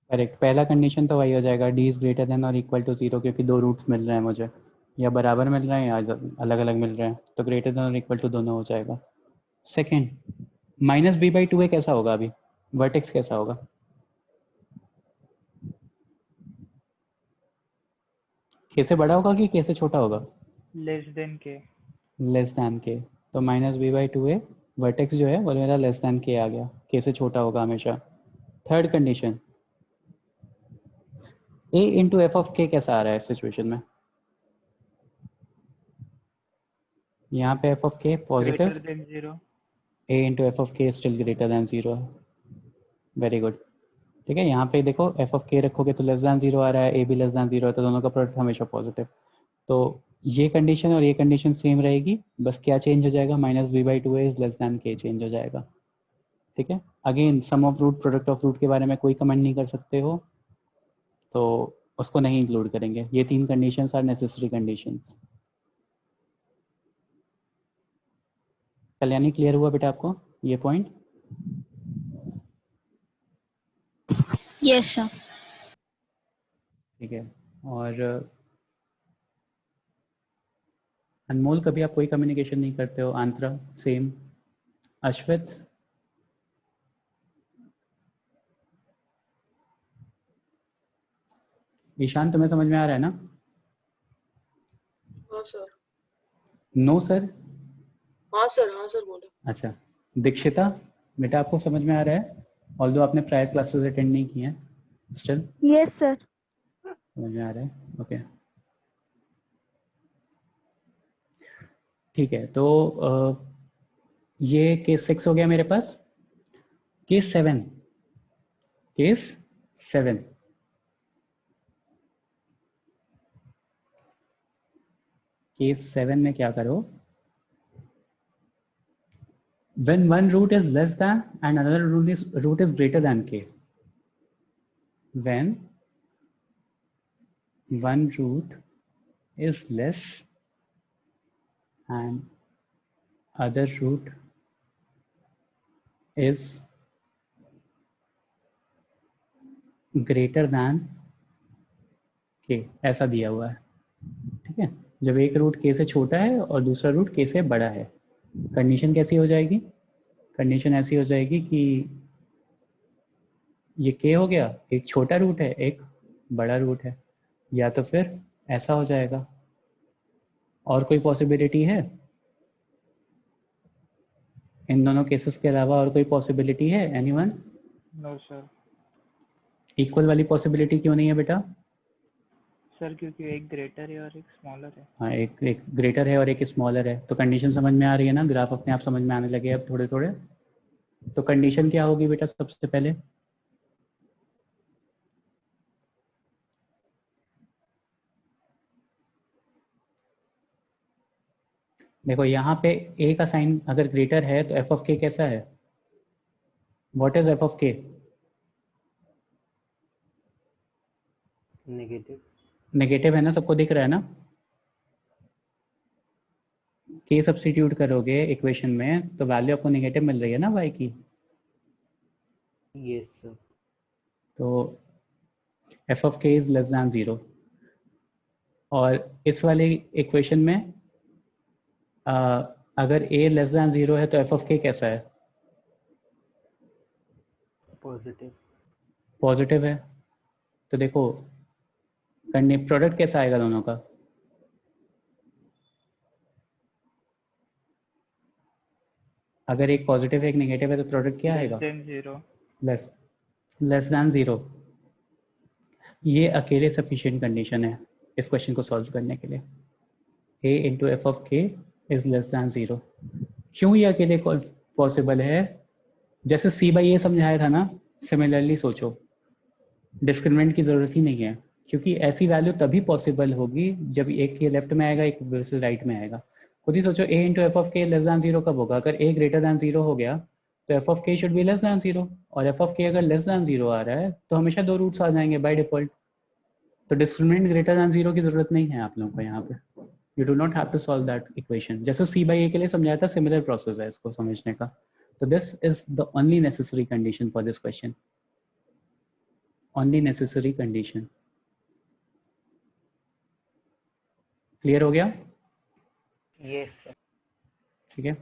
Correct, पहला कंडीशन तो वही हो जाएगा, d इज ग्रेटर देन और इक्वल टू 0, क्योंकि दो रूट्स मिल रहे हैं मुझे, या बराबर मिल रहे हैं या अलग अलग मिल रहे हैं, तो ग्रेटर देन और इक्वल टू दोनों हो जाएगा। सेकेंड, माइनस b/2a कैसा होगा, अभी वर्टेक्स कैसा होगा, k से बड़ा होगा कि k से छोटा होगा, लेस देन के। लेस दैन के, तो माइनस b/2a वर्टेक्स जो है वो मेरा लेस दैन k आ गया, k से छोटा होगा हमेशा। Third condition, a into f of k कैसा आ रहा है इस सिचुएशन में, यहाँ पे f of k positive, greater than 0। a into f of k still greater than 0 है। वेरी गुड, ठीक है। यहाँ पे देखो f ऑफ k रखोगे तो लेस दैन 0 आ रहा है, a भी लेस दैन 0 है, तो दोनों का प्रोडक्ट हमेशा पॉजिटिव। तो ये कंडीशन और ये कंडीशन सेम रहेगी, बस क्या चेंज हो जाएगा, minus b/2a is less than k change हो जाएगा, ठीक है। Again sum of root product of root के बारे में कोई कमेंट नहीं कर सकते हो, तो उसको नहीं इंक्लूड करेंगे। ये तीन conditions are necessary conditions. Kalyani, clear हुआ बेटा आपको ये पॉइंट? Yes sir. ठीक है। और अनमोल, कभी आप कोई कम्युनिकेशन नहीं करते हो? आंत्रा सेम, अश्वित, ईशान, तुम्हें समझ में आ रहा है ना? हाँ सर। No sir? हाँ सर बोले। अच्छा, दीक्षिता बेटा आपको समझ में आ रहा है, ऑल्दो आपने प्रायर क्लासेस अटेंड नहीं किए हैं, स्टिल यस सर। समझ में आ रहा है, ओके ठीक है। तो ये केस 6 हो गया मेरे पास। केस 7, केस 7, केस 7 में क्या करो, when one root is less than and another root is greater than k, when one root is less and other root is greater then के, ऐसा दिया हुआ है, ठीक है। जब एक रूट के से छोटा है और दूसरा रूट के से बड़ा है, कंडीशन कैसी हो जाएगी? कंडीशन ऐसी हो जाएगी कि ये के हो गया, एक छोटा रूट है एक बड़ा रूट है, या तो फिर ऐसा हो जाएगा। और कोई पॉसिबिलिटी है? इन दोनों केसेस के अलावा और कोई पॉसिबिलिटी है? एनीवन? No sir. इक्वल वाली पॉसिबिलिटी क्यों नहीं है बेटा? सर क्योंकि एक ग्रेटर है और एक स्मॉलर है। हाँ, एक ग्रेटर है और एक स्मॉलर है, तो कंडीशन समझ में आ रही है ना? ग्राफ अपने आप समझ में आने लगे अब थोड़े थोड़े। तो कंडीशन क्या होगी बेटा सबसे पहले? देखो यहाँ पे a का साइन अगर ग्रेटर है तो f ऑफ k कैसा है? What is f of k? Negative. Negative है ना, सबको दिख रहा है ना? k सब्स्टिट्यूट करोगे इक्वेशन में तो वैल्यू आपको नेगेटिव मिल रही है ना y की। Yes sir. तो f of k is less than 0। और इस वाले इक्वेशन में अगर a लेस दैन 0 है तो f ऑफ k कैसा है? पॉजिटिव। पॉजिटिव है। तो देखो प्रोडक्ट कैसा आएगा दोनों का? अगर एक पॉजिटिव है एक नेगेटिव है तो प्रोडक्ट क्या आएगा? Less than 0। ये अकेले सफिशिएंट कंडीशन है इस क्वेश्चन को सॉल्व करने के लिए। a इंटू एफ ऑफ के इज लेस दैन 0। क्यों ये अकेले पॉसिबल है? जैसे c बाई ए समझाया था ना, सिमिलरली सोचो, डिस्क्रिमिनेंट की जरूरत ही नहीं है, क्योंकि ऐसी वैल्यू तभी पॉसिबल होगी जब एक के लेफ्ट में आएगा एक राइट में आएगा। खुद ही सोचो a इंटू एफ ऑफ के लेस दैन 0 कब होगा? अगर a ग्रेटर दैन 0 हो गया तो एफ ऑफ के शुड बी लेस दैन 0, और एफ ऑफ के अगर लेस दैन 0 आ रहा है तो हमेशा दो रूट्स आ जाएंगे बाय डिफॉल्ट। तो डिस्क्रिमिनेंट ग्रेटर दैन 0 की जरूरत नहीं है आप लोगों को यहाँ पे। You do not have to solve that equation. जैसे c बाई ए के लिए समझाया था, सिमिलर प्रोसेस है इसको समझने का। तो this is the only necessary condition for this question, only necessary condition. Clear हो गया? Yes sir. ठीक है।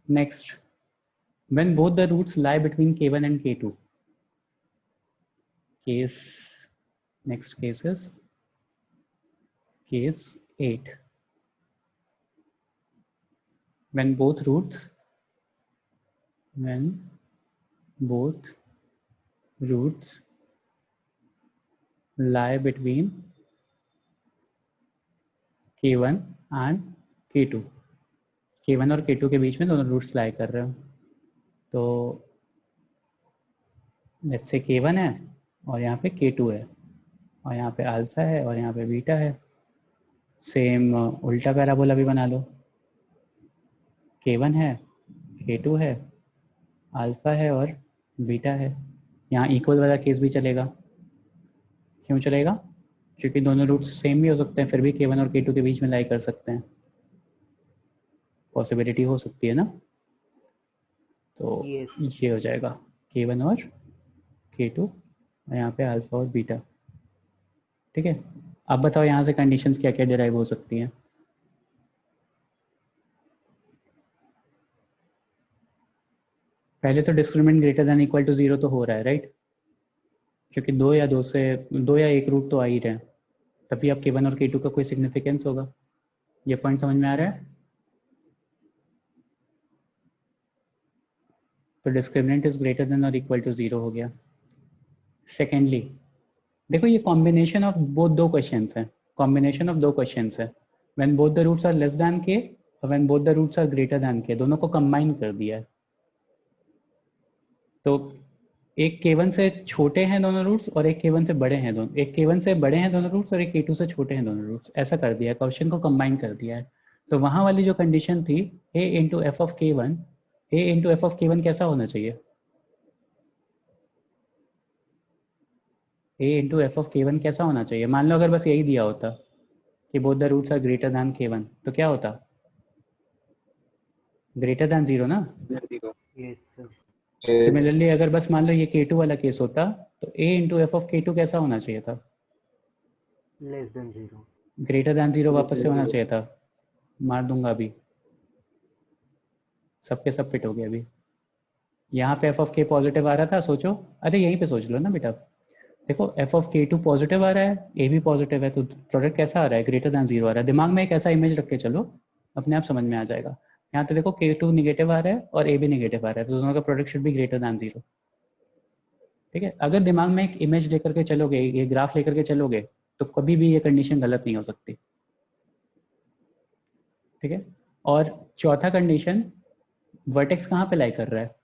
Next, when both the roots lie between k1 and k2, next case is case 8. When both roots lie between k1 and k2, k1 और k2 के बीच में दोनों roots लाई कर रहे हो, तो लेट्स से k1 है और यहाँ पे k2 है, और यहाँ पे अल्फा है और यहाँ पे बीटा है। सेम उल्टा पैराबोला भी बना लो, k1 है, k2 है, अल्फा है और बीटा है। यहाँ इक्वल वाला केस भी चलेगा। क्यों चलेगा? क्योंकि दोनों रूट्स सेम भी हो सकते हैं, फिर भी k1 और k2 के बीच में लाई कर सकते हैं, पॉसिबिलिटी हो सकती है ना। तो Yes. ये हो जाएगा k1 और k2, और यहाँ पे अल्फा और बीटा। ठीक है, अब बताओ यहाँ से कंडीशंस क्या क्या डिराइव हो सकती हैं? पहले तो discriminant greater than equal to 0 तो हो रहा है, राइट? क्योंकि दो या एक रूट तो आ ही रहे हैं, तभी आप k1 और k2 का कोई सिग्निफिकेंस होगा। ये पॉइंट समझ में आ रहा है? तो डिस्क्रिमिनेंट इज ग्रेटर देन और इक्वल टू 0 हो गया। सेकेंडली देखो, ये कॉम्बिनेशन ऑफ बोथ दो क्वेश्चंस है, कॉम्बिनेशन ऑफ दो क्वेश्चंस है। When both the roots are less than k और when both the roots are greater than k, दोनों को कंबाइन कर दिया है। तो एक k1 से छोटे हैं दोनों रूट्स और एक k1 से बड़े हैं दोनों, एक k1 से बड़े हैं दोनों रूट्स और एक k2 से छोटे हैं दोनों रूट्स, ऐसा कर दिया है, क्वेश्चन को कंबाइन कर दिया है। तो वहां वाली जो कंडीशन थी a into f of k1 कैसा होना चाहिए? a into f of k1 कैसा होना चाहिए? मान लो अगर बस यही दिया होता कि both the roots are greater than k1, तो क्या होता? ग्रेटर दैन 0 ना। Yes sir. सिमिलरली अगर बस मान लो ये K2 वाला केस होता तो A into f of K2 कैसा होना चाहिए था? Less than 0। ग्रेटर दैन 0 वापस से होना चाहिए था। मार दूंगा अभी, सबके सब फिट हो गए अभी। यहाँ पे एफ ऑफ के पॉजिटिव आ रहा था, सोचो, अरे यहीं पे सोच लो ना बेटा। देखो एफ ऑफ K2 पॉजिटिव आ रहा है, ए भी पॉजिटिव है, तो प्रोडक्ट कैसा आ रहा है? ग्रेटर दैन 0 आ रहा है। दिमाग में एक ऐसा इमेज रख के चलो, अपने आप समझ में आ जाएगा। यहाँ पे देखो K2 निगेटिव आ रहा है और ए भी निगेटिव आ रहा है, तो दोनों का product should be greater than 0। ठीक है, अगर दिमाग में एक इमेज लेकर के चलोगे, ये ग्राफ लेकर के चलोगे, तो कभी भी ये कंडीशन गलत नहीं हो सकती। ठीक है, और चौथा कंडीशन, वर्टेक्स कहाँ पे लाई कर रहा है?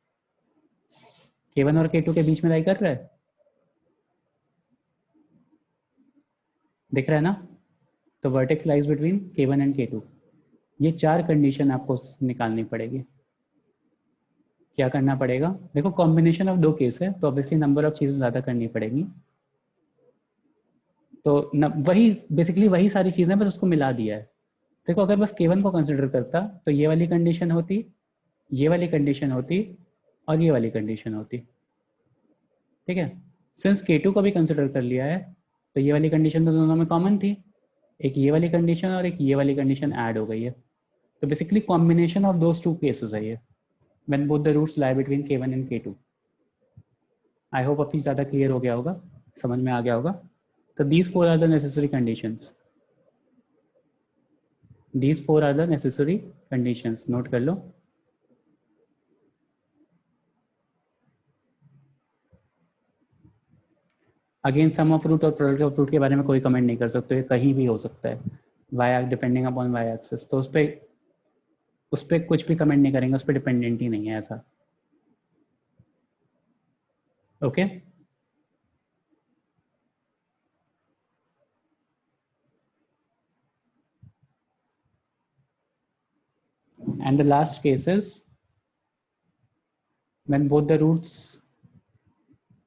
K1 और K2 के बीच में लाई कर रहा है, दिख रहा है ना? तो vertex lies between K1 and K2। ये 4 कंडीशन आपको निकालनी पड़ेगी। क्या करना पड़ेगा? देखो कॉम्बिनेशन ऑफ 2 केस है, तो ऑब्वियसली नंबर ऑफ चीजें ज्यादा करनी पड़ेगी। तो वही बेसिकली वही सारी चीजें, बस उसको मिला दिया है। देखो अगर बस K1 को कंसिडर करता तो ये वाली कंडीशन होती, ये वाली कंडीशन होती और ये वाली कंडीशन होती। ठीक है, सिंस K2 को भी कंसिडर कर लिया है तो ये वाली कंडीशन तो दोनों में कॉमन थी, एक ये वाली कंडीशन और एक ये वाली कंडीशन ऐड हो गई है। तो basically combination of those 2 cases है ये, when both the roots lie between K1 and K2। I hope अभी ज़्यादा क्लियर हो गया होगा, समझ में आ गया होगा। तो these 4 are the necessary conditions, these 4 are the necessary conditions, note कर लो। अगेन सम ऑफ रूट और प्रोडक्ट ऑफ रूट के बारे में कोई कमेंट नहीं कर सकते, कहीं भी हो सकता है, y depending upon y axis. तो उस पर कुछ भी कमेंट नहीं करेंगे, उस पर डिपेंडेंट ही नहीं है ऐसा। Okay and the last case is when both the roots,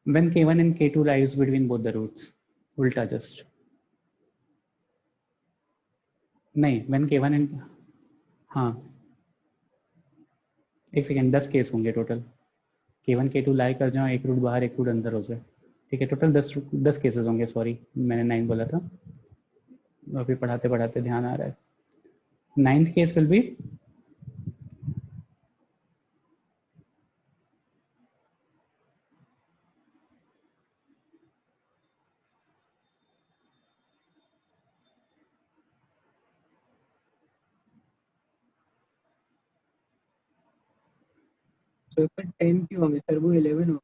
when K1 and K2 lies between both the roots, उल्टा जस्ट नहीं, when K1 and, हाँ एक सेकेंड, 10 केस होंगे टोटल। K1 K2 लाई कर जाओ, एक रूट बाहर एक रूट अंदर हो जाए। ठीक है, टोटल 10 केसेस होंगे, सॉरी मैंने 9 बोला था, अभी पढ़ाते पढ़ाते ध्यान आ रहा है। 9th case will be paper 10 क्यों होंगे सर? वो 11 हो,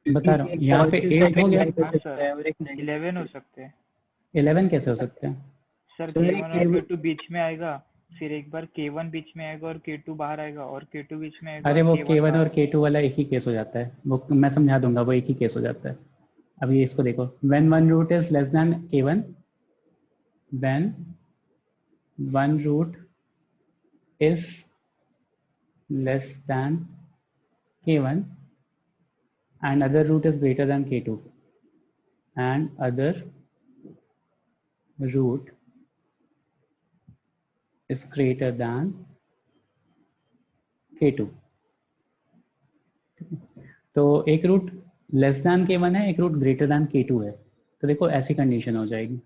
बता रहा हूँ, यहाँ पे 8 हो गया, हाँ सर, और एक 11 हो सकते हैं 11 कैसे हो सकते हैं? सर। सर, K1 और K2 बीच में आएगा, फिर एक बार K1 बीच में आएगा और K2 बाहर आएगा, और K2 बीच में आएगा अरे और वो K1 K1 बाहर और K2 वाला एक ही केस हो जाता है, वो मैं समझा दूंगा, वो एक ही केस हो जाता है। अभी इसको देखो, when one root is less than K1, when one root is less than K1 and other root is greater than K2 and other root is greater than K2। तो एक रूट लेस दैन K1 है, एक root greater then K2 है। तो देखो ऐसी condition हो जाएगी,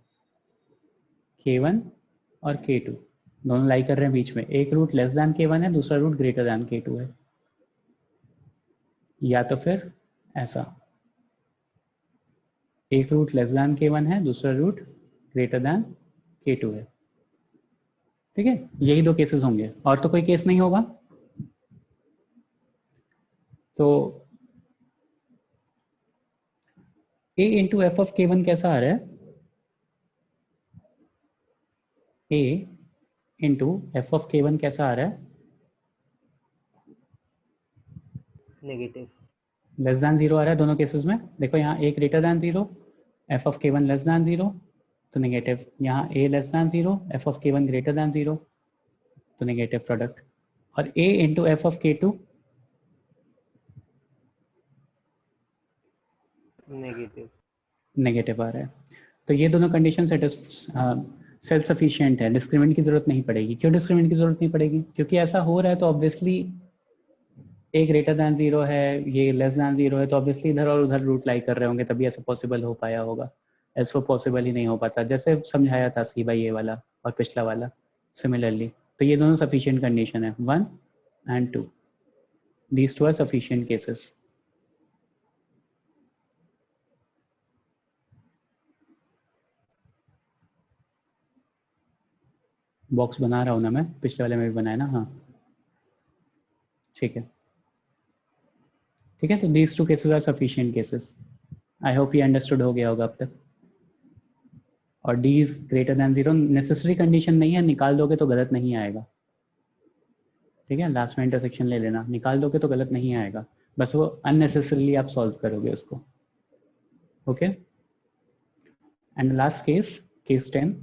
K1 और K2 दोनों लाई कर रहे हैं बीच में, एक रूट लेस दैन K1 है, दूसरा रूट ग्रेटर दैन K2 है। या तो फिर ऐसा, एक रूट लेस दैन K1 है, दूसरा रूट ग्रेटर दैन K2 है। ठीक है, यही 2 केसेस होंगे, और तो कोई केस नहीं होगा। तो A into f of K1 कैसा आ रहा है? A into f of K1 कैसा आ रहा है? नेगेटिव। लेस दैन 0 आ रहा है दोनों केसेस में। देखो यहाँ A greater than 0, f of K1 less than 0, तो नेगेटिव। यहाँ A less than 0, f of K1 greater than 0, तो नेगेटिव प्रोडक्ट। और A into f of K2 negative. Negative आ रहा है। तो ये दोनों कंडीशन सेल्फ सफिशिएंट है, डिस्क्रिमिनेंट की जरूरत नहीं पड़ेगी। क्यों डिस्क्रिमिनेंट की जरूरत नहीं पड़ेगी? क्योंकि ऐसा हो रहा है तो ऑब्वियसली ए ग्रेटर दैन जीरो है, ये लेस दैन जीरो है, तो ऑब्वियसली इधर और उधर रूट लाई कर रहे होंगे, तभी ऐसा पॉसिबल हो पाया होगा। ऐसा पॉसिबल ही नहीं हो पाता, जैसे समझाया था सी बाई ए वाला और पिछला वाला सिमिलरली। तो ये दोनों सफिशिएंट कंडीशन है, 1 and 2, these two are sufficient cases। Box बना रहा हूँ ना मैं, पिछले वाले में भी बनाया ना, हाँ ठीक है। ठीक है, तो these two cases are sufficient cases। I hope ये अंडरस्टूड हो गया होगा अब तक। और D is greater than zero necessary condition नहीं है, निकाल दोगे तो गलत नहीं आएगा। ठीक है, लास्ट में इंटरसेक्शन ले लेना, निकाल दोगे तो गलत नहीं आएगा, बस वो अननेसेसरीली आप सॉल्व करोगे उसको। Okay, and last case, case 10।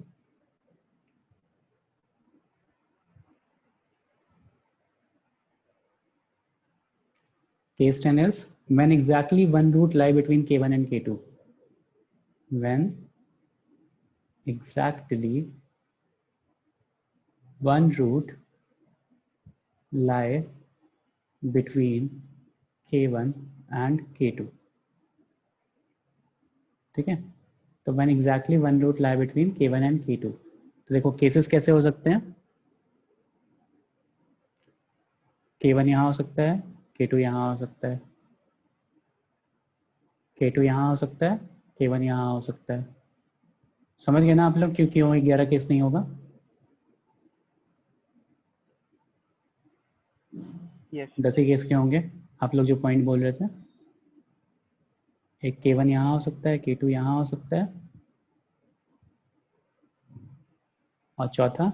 Case 10 is when exactly one root lie between K1 and K2. When exactly one root lie between K1 and K2. ठीक है, तो when exactly one root lie between K1 and K2। तो देखो cases कैसे हो सकते हैं, K1 यहाँ हो सकता है, K2 यहाँ हो सकता है, K2 यहाँ हो सकता है, K1 यहाँ हो सकता है। समझ गए ना आप लोग क्यों क्यों 11 केस नहीं होगा? यस 10 ही केस क्यों होंगे? आप लोग जो पॉइंट बोल रहे थे, एक K1 यहाँ हो सकता है, K2 यहाँ हो सकता है, और चौथा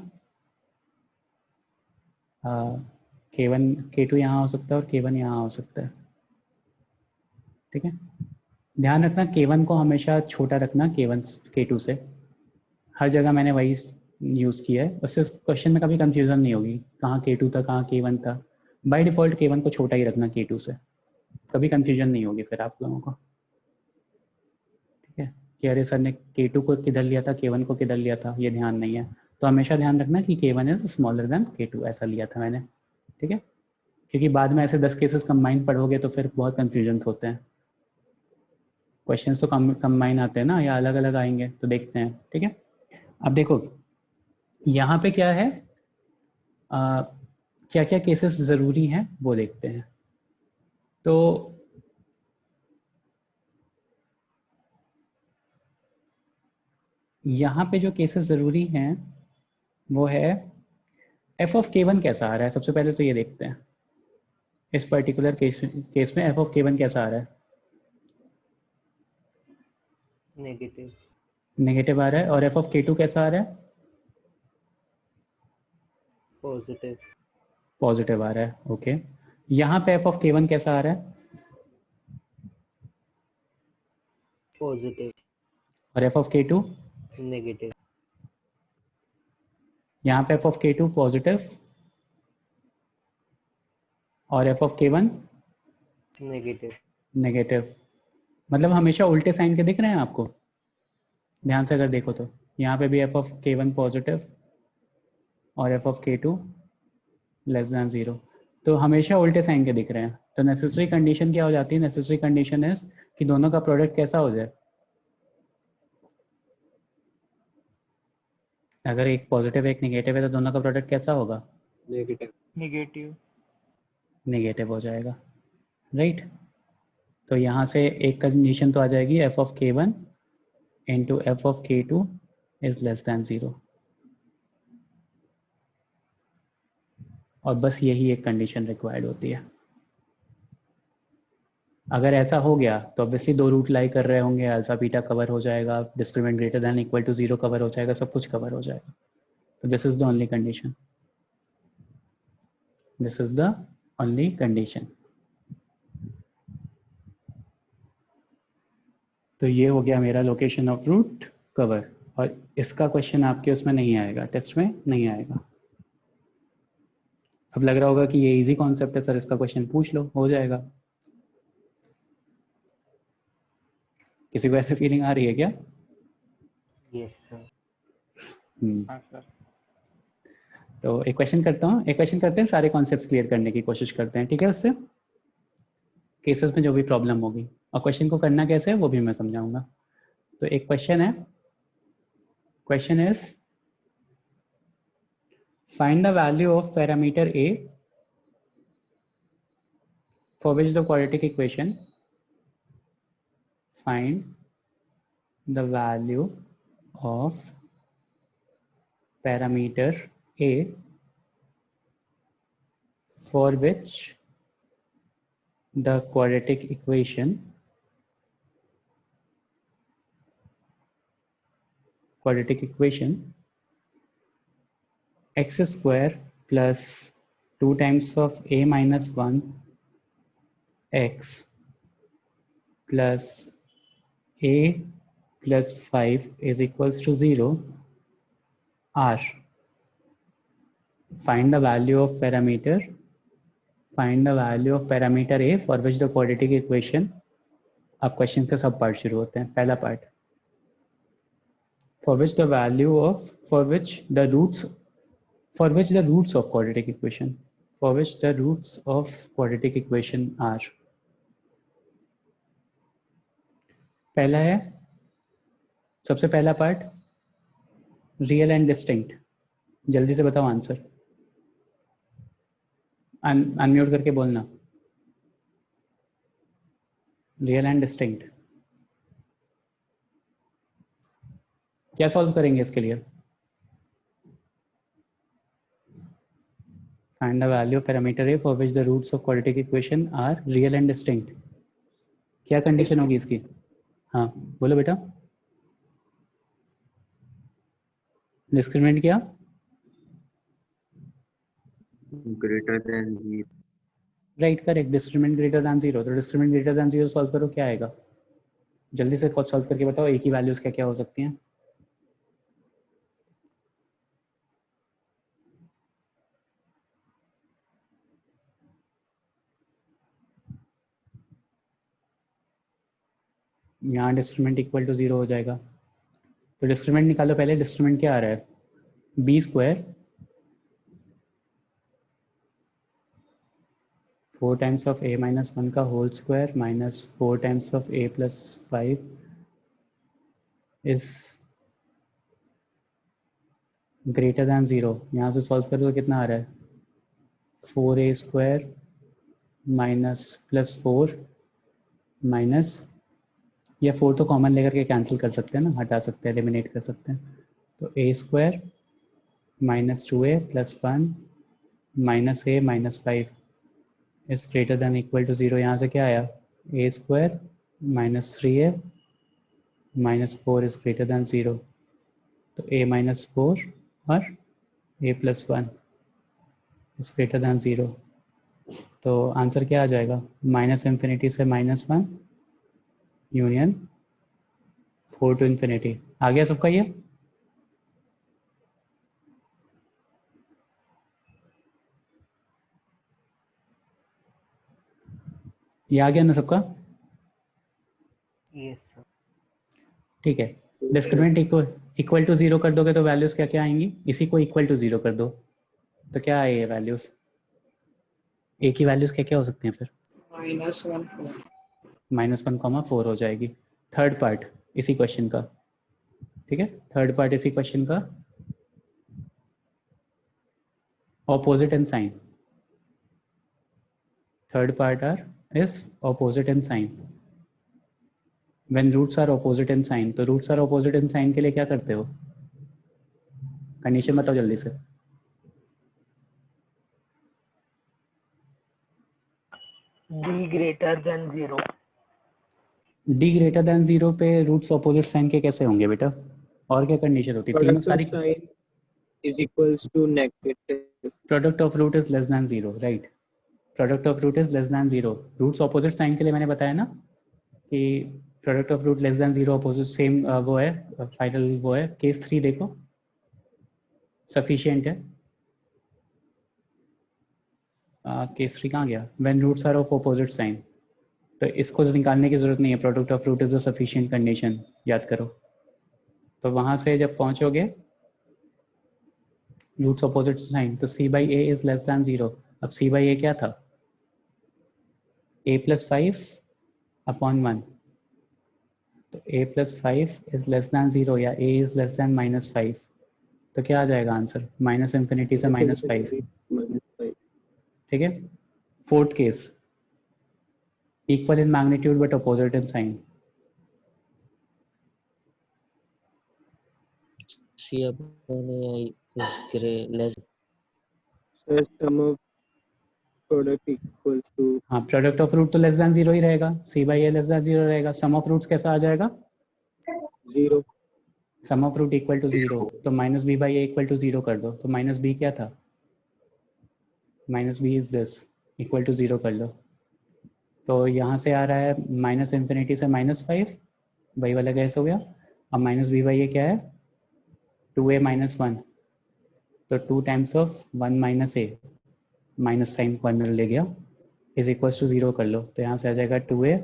K1 K2 यहाँ हो सकता है और K1 यहाँ हो सकता है। ठीक है, ध्यान रखना K1 को हमेशा छोटा रखना K1 K2 से, हर जगह मैंने वही यूज़ किया है, उससे क्वेश्चन में कभी कंफ्यूजन नहीं होगी कहाँ K2 था कहाँ K1 था। बाय डिफ़ॉल्ट K1 को छोटा ही रखना K2 से, कभी कंफ्यूजन नहीं होगी फिर आप लोगों को। ठीक है, कि अरे सर ने K2 को किधर लिया था, K1 को किधर लिया था, ये ध्यान नहीं है। तो हमेशा ध्यान रखना कि K1 is smaller than K2, ऐसा लिया था मैंने। ठीक है, क्योंकि बाद में ऐसे 10 केसेस कंबाइन पढ़ोगे तो फिर बहुत कंफ्यूजन होते हैं। क्वेश्चंस तो कंबाइन आते हैं ना, या अलग अलग आएंगे, तो देखते हैं। ठीक है, अब देखो यहाँ पे क्या है, क्या क्या केसेस ज़रूरी हैं वो देखते हैं। तो यहाँ पे जो केसेस ज़रूरी हैं वो है एफ ऑफ K1 कैसा आ रहा है। सबसे पहले तो ये देखते हैं इस पर्टिकुलर केस में एफ ऑफ K1 कैसा आ रहा है। नेगेटिव नेगेटिव आ रहा है। और एफ ऑफ K2 कैसा आ रहा है? पॉजिटिव पॉजिटिव आ रहा है। ओके, यहाँ पे एफ ऑफ K1 कैसा आ रहा है? पॉजिटिव और एफ ऑफ K2? नेगेटिव यहाँ पे एफ ऑफ K2 पॉजिटिव और F of K1 negative negative. मतलब हमेशा उल्टे साइन के दिख रहे हैं आपको, ध्यान से अगर देखो तो यहाँ पे भी एफ ऑफ K1 पॉजिटिव और F of K2 less than 0, तो हमेशा उल्टे साइन के दिख रहे हैं। तो नेसेसरी कंडीशन क्या हो जाती है? नेसेसरी कंडीशन इज कि दोनों का प्रोडक्ट कैसा हो जाए। अगर एक पॉजिटिव एक नेगेटिव है तो दोनों का प्रोडक्ट कैसा होगा? नेगेटिव। नेगेटिव नेगेटिव हो जाएगा, राइट। तो यहाँ से एक कंडीशन तो आ जाएगी F of K1 into f of K2 is less than 0, और बस यही एक कंडीशन रिक्वायर्ड होती है। अगर ऐसा हो गया तो ऑब्वियसली दो रूट लाई कर रहे होंगे, अल्फा बीटा कवर हो जाएगा, discriminant greater than equal to 0 cover हो जाएगा, सब कुछ कवर हो जाएगा। तो this is the only condition, this is the only condition. तो ये हो गया मेरा लोकेशन ऑफ रूट कवर, और इसका क्वेश्चन आपके उसमें नहीं आएगा, टेस्ट में नहीं आएगा। अब लग रहा होगा कि ये इजी कॉन्सेप्ट है सर, इसका क्वेश्चन पूछ लो, हो जाएगा। किसी को ऐसे फीलिंग आ रही है क्या? यस सर हाँ सर। तो एक क्वेश्चन करता हूँ, एक क्वेश्चन करते हैं, सारे कॉन्सेप्ट्स क्लियर करने की कोशिश करते हैं, ठीक है? उससे केसेस में जो भी प्रॉब्लम होगी, और क्वेश्चन को करना कैसे है वो भी मैं समझाऊंगा। तो एक क्वेश्चन है, question is find the value of parameter A for which the quadratic equation, find the value of parameter a for which the quadratic equation x square plus 2 times of a minus 1 x plus a plus 5 is equals to 0 r. Find the value of parameter a for which the quadratic equation. अब question का सब part शुरू होते हैं। पहला part, for which the roots of quadratic equation are. पहला है, सबसे पहला पार्ट रियल एंड डिस्टिंक्ट। जल्दी से बताओ आंसर, अनम्यूट करके बोलना। रियल एंड डिस्टिंक्ट क्या सॉल्व करेंगे इसके लिए? Find the value of parameter a for which the roots of quadratic equation are real and distinct. क्या कंडीशन होगी इसकी? हाँ बोलो बेटा। डिस्क्रिमिनेंट क्या? Greater than 0। Right, correct. Discriminant greater than 0। तो डिस्क्रिमिनेंट ग्रेटर देन 0 सॉल्व करो, क्या आएगा? जल्दी से सॉल्व करके बताओ, ए की वैल्यूज क्या क्या हो सकती हैं? यहाँ डिस्क्रिमिनेंट इक्वल टू 0 हो जाएगा। तो डिस्क्रिमिनेंट निकालो पहले। डिस्क्रिमिनेंट क्या आ रहा है? B square 4 times of a minus 1 का whole square minus 4 times of a plus 5 is greater than 0। यहाँ से सॉल्व करो तो कितना आ रहा है? 4a square minus plus 4 minus, या 4 तो कॉमन लेकर के कैंसिल कर सकते हैं ना, हटा सकते हैं, एलिमिनेट कर सकते हैं। तो a square minus 2a plus 1 minus a minus 5 is greater than equal to 0। यहाँ से क्या आया? a square minus 3a minus 4 is greater than 0। तो a माइनस 4 और a plus 1 is greater than 0। तो आंसर क्या आ जाएगा? माइनस इन्फिनिटी से माइनस 1 यूनियन 4 टू इन्फिनिटी। आ गया सबका ये? आ गया ना सबका? Yes sir. ठीक है। डिस्क्रिमिनेंट इक्वल टू 0 कर दोगे तो वैल्यूज क्या क्या आएंगी? इसी को इक्वल टू 0 कर दो तो क्या आए ये वैल्यूज? ए की वैल्यूज क्या क्या हो सकती हैं फिर? -1,4 हो जाएगी। थर्ड पार्ट इसी क्वेश्चन का, ठीक है? थर्ड पार्ट इसी क्वेश्चन का, opposite and sign. Third part is opposite in sign. When roots are opposite in sign, तो roots are opposite in sign के लिए क्या करते हो? कंडीशन बताओ जल्दी से। d greater than 0। d greater than 0 पे रूट्स ऑपोजिट साइन के कैसे होंगे बेटा? और क्या कंडीशन होती है? तीनों सारी sign is equals to negative. Product of root is less than 0, right? Product of root is less than 0। Roots opposite sign के लिए मैंने बताया ना कि product of root less than 0 opposite same वो है, फाइनल वो है। केस 3 देखो, सफिशिएंट है। केस 3 कहाँ गया? When roots are of opposite sign. तो इसको निकालने की जरूरत नहीं है, product of root is the sufficient condition, याद करो। तो वहां से जब पहुंचोगे रूट्स अपोजिट साइन, तो c by a is less than 0। अब c बाई ए क्या था, a प्लस 5 अपॉन 1, तो a plus 5 is less than 0 या a इज लेस दैन -5, तो क्या आ जाएगा आंसर, माइनस इन्फिनिटी से -5। ठीक है। Fourth case, equal in magnitude but opposite in sign, C upon A is less. Sir sum of product equals to हाँ product of root तो लेस दैन 0 ही रहेगा, c by a less than 0 रहेगा, sum of roots कैसा आ जाएगा, 0। Sum of root equal to 0, तो minus b by a equal to 0 कर दो, तो माइनस बी क्या था, minus B is this, equal to 0 कर लो, तो यहाँ से आ रहा है माइनस इन्फिनिटी से -5, वही वाला गैस हो गया। अब माइनस बी बाई ए क्या है, 2a माइनस 1, तो 2 times of 1 minus a, minus sign को अंदर ले गया, इज इक्वल टू 0 कर लो, तो यहाँ से आ जाएगा 2a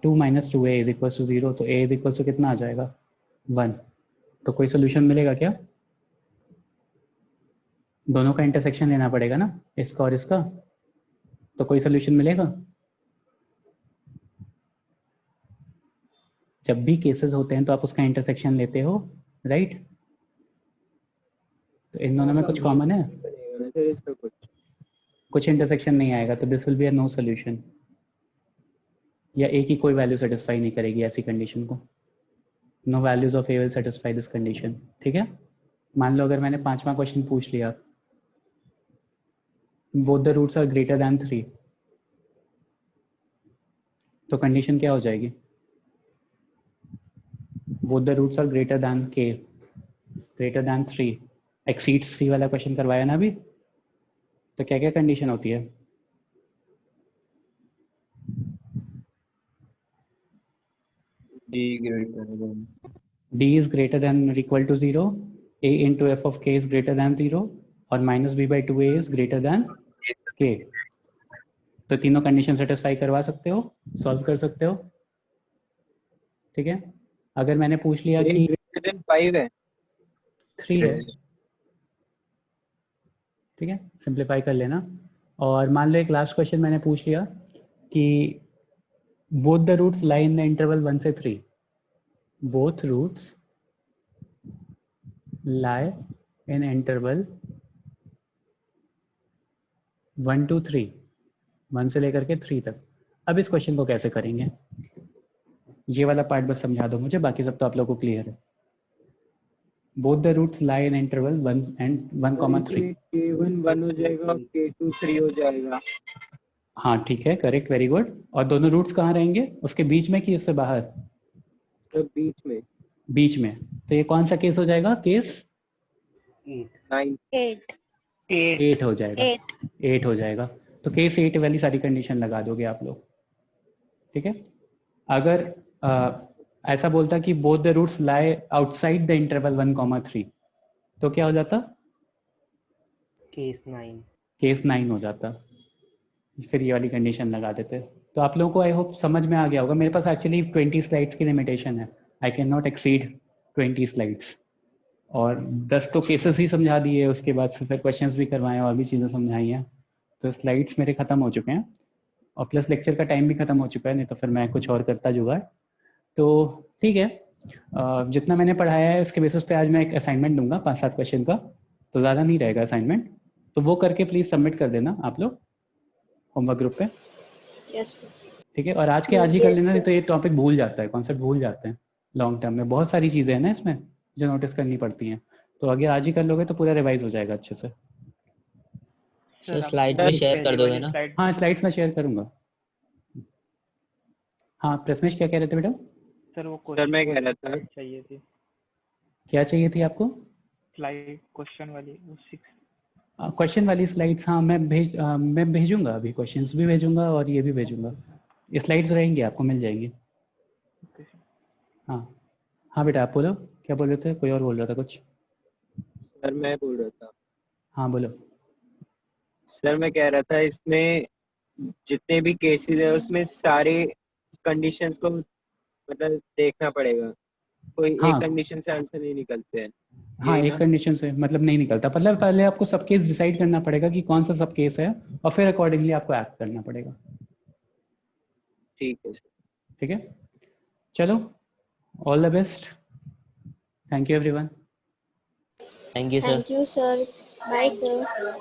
2 minus 2a is equal to 0, तो a इज इक्वल टू कितना आ जाएगा 1। तो कोई सोल्यूशन मिलेगा क्या, दोनों का इंटरसेक्शन लेना पड़ेगा ना, इसका और इसका, तो कोई सोल्यूशन मिलेगा। जब भी केसेस होते हैं तो आप उसका इंटरसेक्शन लेते हो, राइट। तो इन दोनों में कुछ कॉमन है, सर इसका कुछ इंटरसेक्शन नहीं आएगा, तो this will be a no solution, या ए की कोई वैल्यू सेटिस्फाई नहीं करेगी ऐसी कंडीशन को, no values of a will satisfy this condition. ठीक है। मान लो अगर मैंने 5वां क्वेश्चन पूछ लिया, both the roots are greater than 3, तो कंडीशन क्या हो जाएगी, both the roots are greater than k, greater than 3, exceeds 3 वाला क्वेश्चन करवाया ना अभी, तो क्या क्या कंडीशन होती है, d is greater than or equal to 0, a into f of k is greater than 0, और minus b by 2a is greater than k। तो तीनों कंडीशन सेटिस्फाई करवा सकते हो, सॉल्व कर सकते हो। ठीक है। अगर मैंने पूछ लिया कि ग्रेटर देन 5 है, 3 है, ठीक है, सिंप्लीफाई कर लेना। और मान लो एक लास्ट क्वेश्चन मैंने पूछ लिया कि both the roots lie in the interval 1 से 3, both roots lie in interval 1 to 3, 1 से लेकर के 3 तक। अब इस क्वेश्चन को कैसे करेंगे, ये वाला पार्ट बस समझा दो मुझे, बाकी सब तो आप लोगों को क्लियर है। Both the roots lie in interval 1 and 1,3। k1 1 हो जाएगा और k2 3 हो जाएगा। हाँ ठीक है, करेक्ट, वेरी गुड। और दोनों रूट्स कहाँ रहेंगे, उसके बीच में कि उससे बाहर, तो बीच में, बीच में। तो ये कौन सा केस हो जाएगा, केस 9 8 हो जाएगा, 8 हो जाएगा। तो केस 8 वाली सारी कंडीशन लगा दोगे आप लोग। ठीक है। अगर ऐसा बोलता कि both the roots lie outside the interval 1,3, तो क्या हो जाता, केस 9। केस 9 हो जाता, फिर ये वाली कंडीशन लगा देते। तो आप लोगों को आई होप समझ में आ गया होगा। मेरे पास एक्चुअली 20 स्लाइड्स की लिमिटेशन है, I can not exceed 20 slides, और 10 तो केसेस ही समझा दिए, उसके बाद से फिर क्वेश्चंस भी करवाए और भी चीज़ें समझाई हैं, तो स्लाइड्स मेरे ख़त्म हो चुके हैं, और प्लस लेक्चर का टाइम भी ख़त्म हो चुका है, नहीं तो फिर मैं कुछ और करता जुगाड़। तो ठीक है, जितना मैंने पढ़ाया है उसके बेसिस पे आज मैं एक असाइनमेंट दूंगा 5-7 क्वेश्चन का, तो ज़्यादा नहीं रहेगा असाइनमेंट, तो वो करके प्लीज़ सबमिट कर देना आप लोग होमवर्क ग्रुप पे। यस ठीक है। और आज के आज ही कर लेना, नहीं तो ये टॉपिक भूल जाता है, कॉन्सेप्ट भूल जाते हैं लॉन्ग टर्म में, बहुत सारी चीज़ें हैं ना इसमें जो नोटिस करनी पड़ती हैं, तो अगर आज ही कर लोगे तो पूरा रिवाइज हो जाएगा अच्छे से। सर स्लाइड्स भी शेयर कर दोगे ना? हाँ स्लाइड्स मैं शेयर करूंगा। हाँ प्रथमेश क्या कह रहे थे बेटा? सर वो सर मैं कह रहा था चाहिए थी, क्या चाहिए थी आपको? स्लाइड क्वेश्चन वाली, वो 6 क्वेश्चन वाली स्लाइड्स। हाँ मैं भेजूंगा, अभी क्वेश्चंस भी भेजूंगा और ये भी भेजूंगा, ये स्लाइड्स रहेंगी आपको मिल जाएंगी। हाँ हाँ बेटा आप बोलो, क्या बोल रहे थे, कोई और बोल रहा था कुछ? सर मैं बोल रहा था, हाँ बोलो। सर मैं कह रहा था इसमें जितने भी केसेस है उसमें सारे कंडीशंस को मतलब देखना पड़ेगा। कोई हाँ एक कंडीशन से आंसर नहीं निकलते हैं, हाँ, यही एक ना? कंडीशन से मतलब नहीं निकलता, मतलब पहले आपको सब केस डिसाइड करना पड़ेगा कि कौन सा सब केस है, और फिर अकॉर्डिंगली आपको एक्ट करना पड़ेगा। ठीक है सर। ठीक है, चलो, all the best, thank you everyone. Thank you, sir. Thank you, sir. Bye, sir.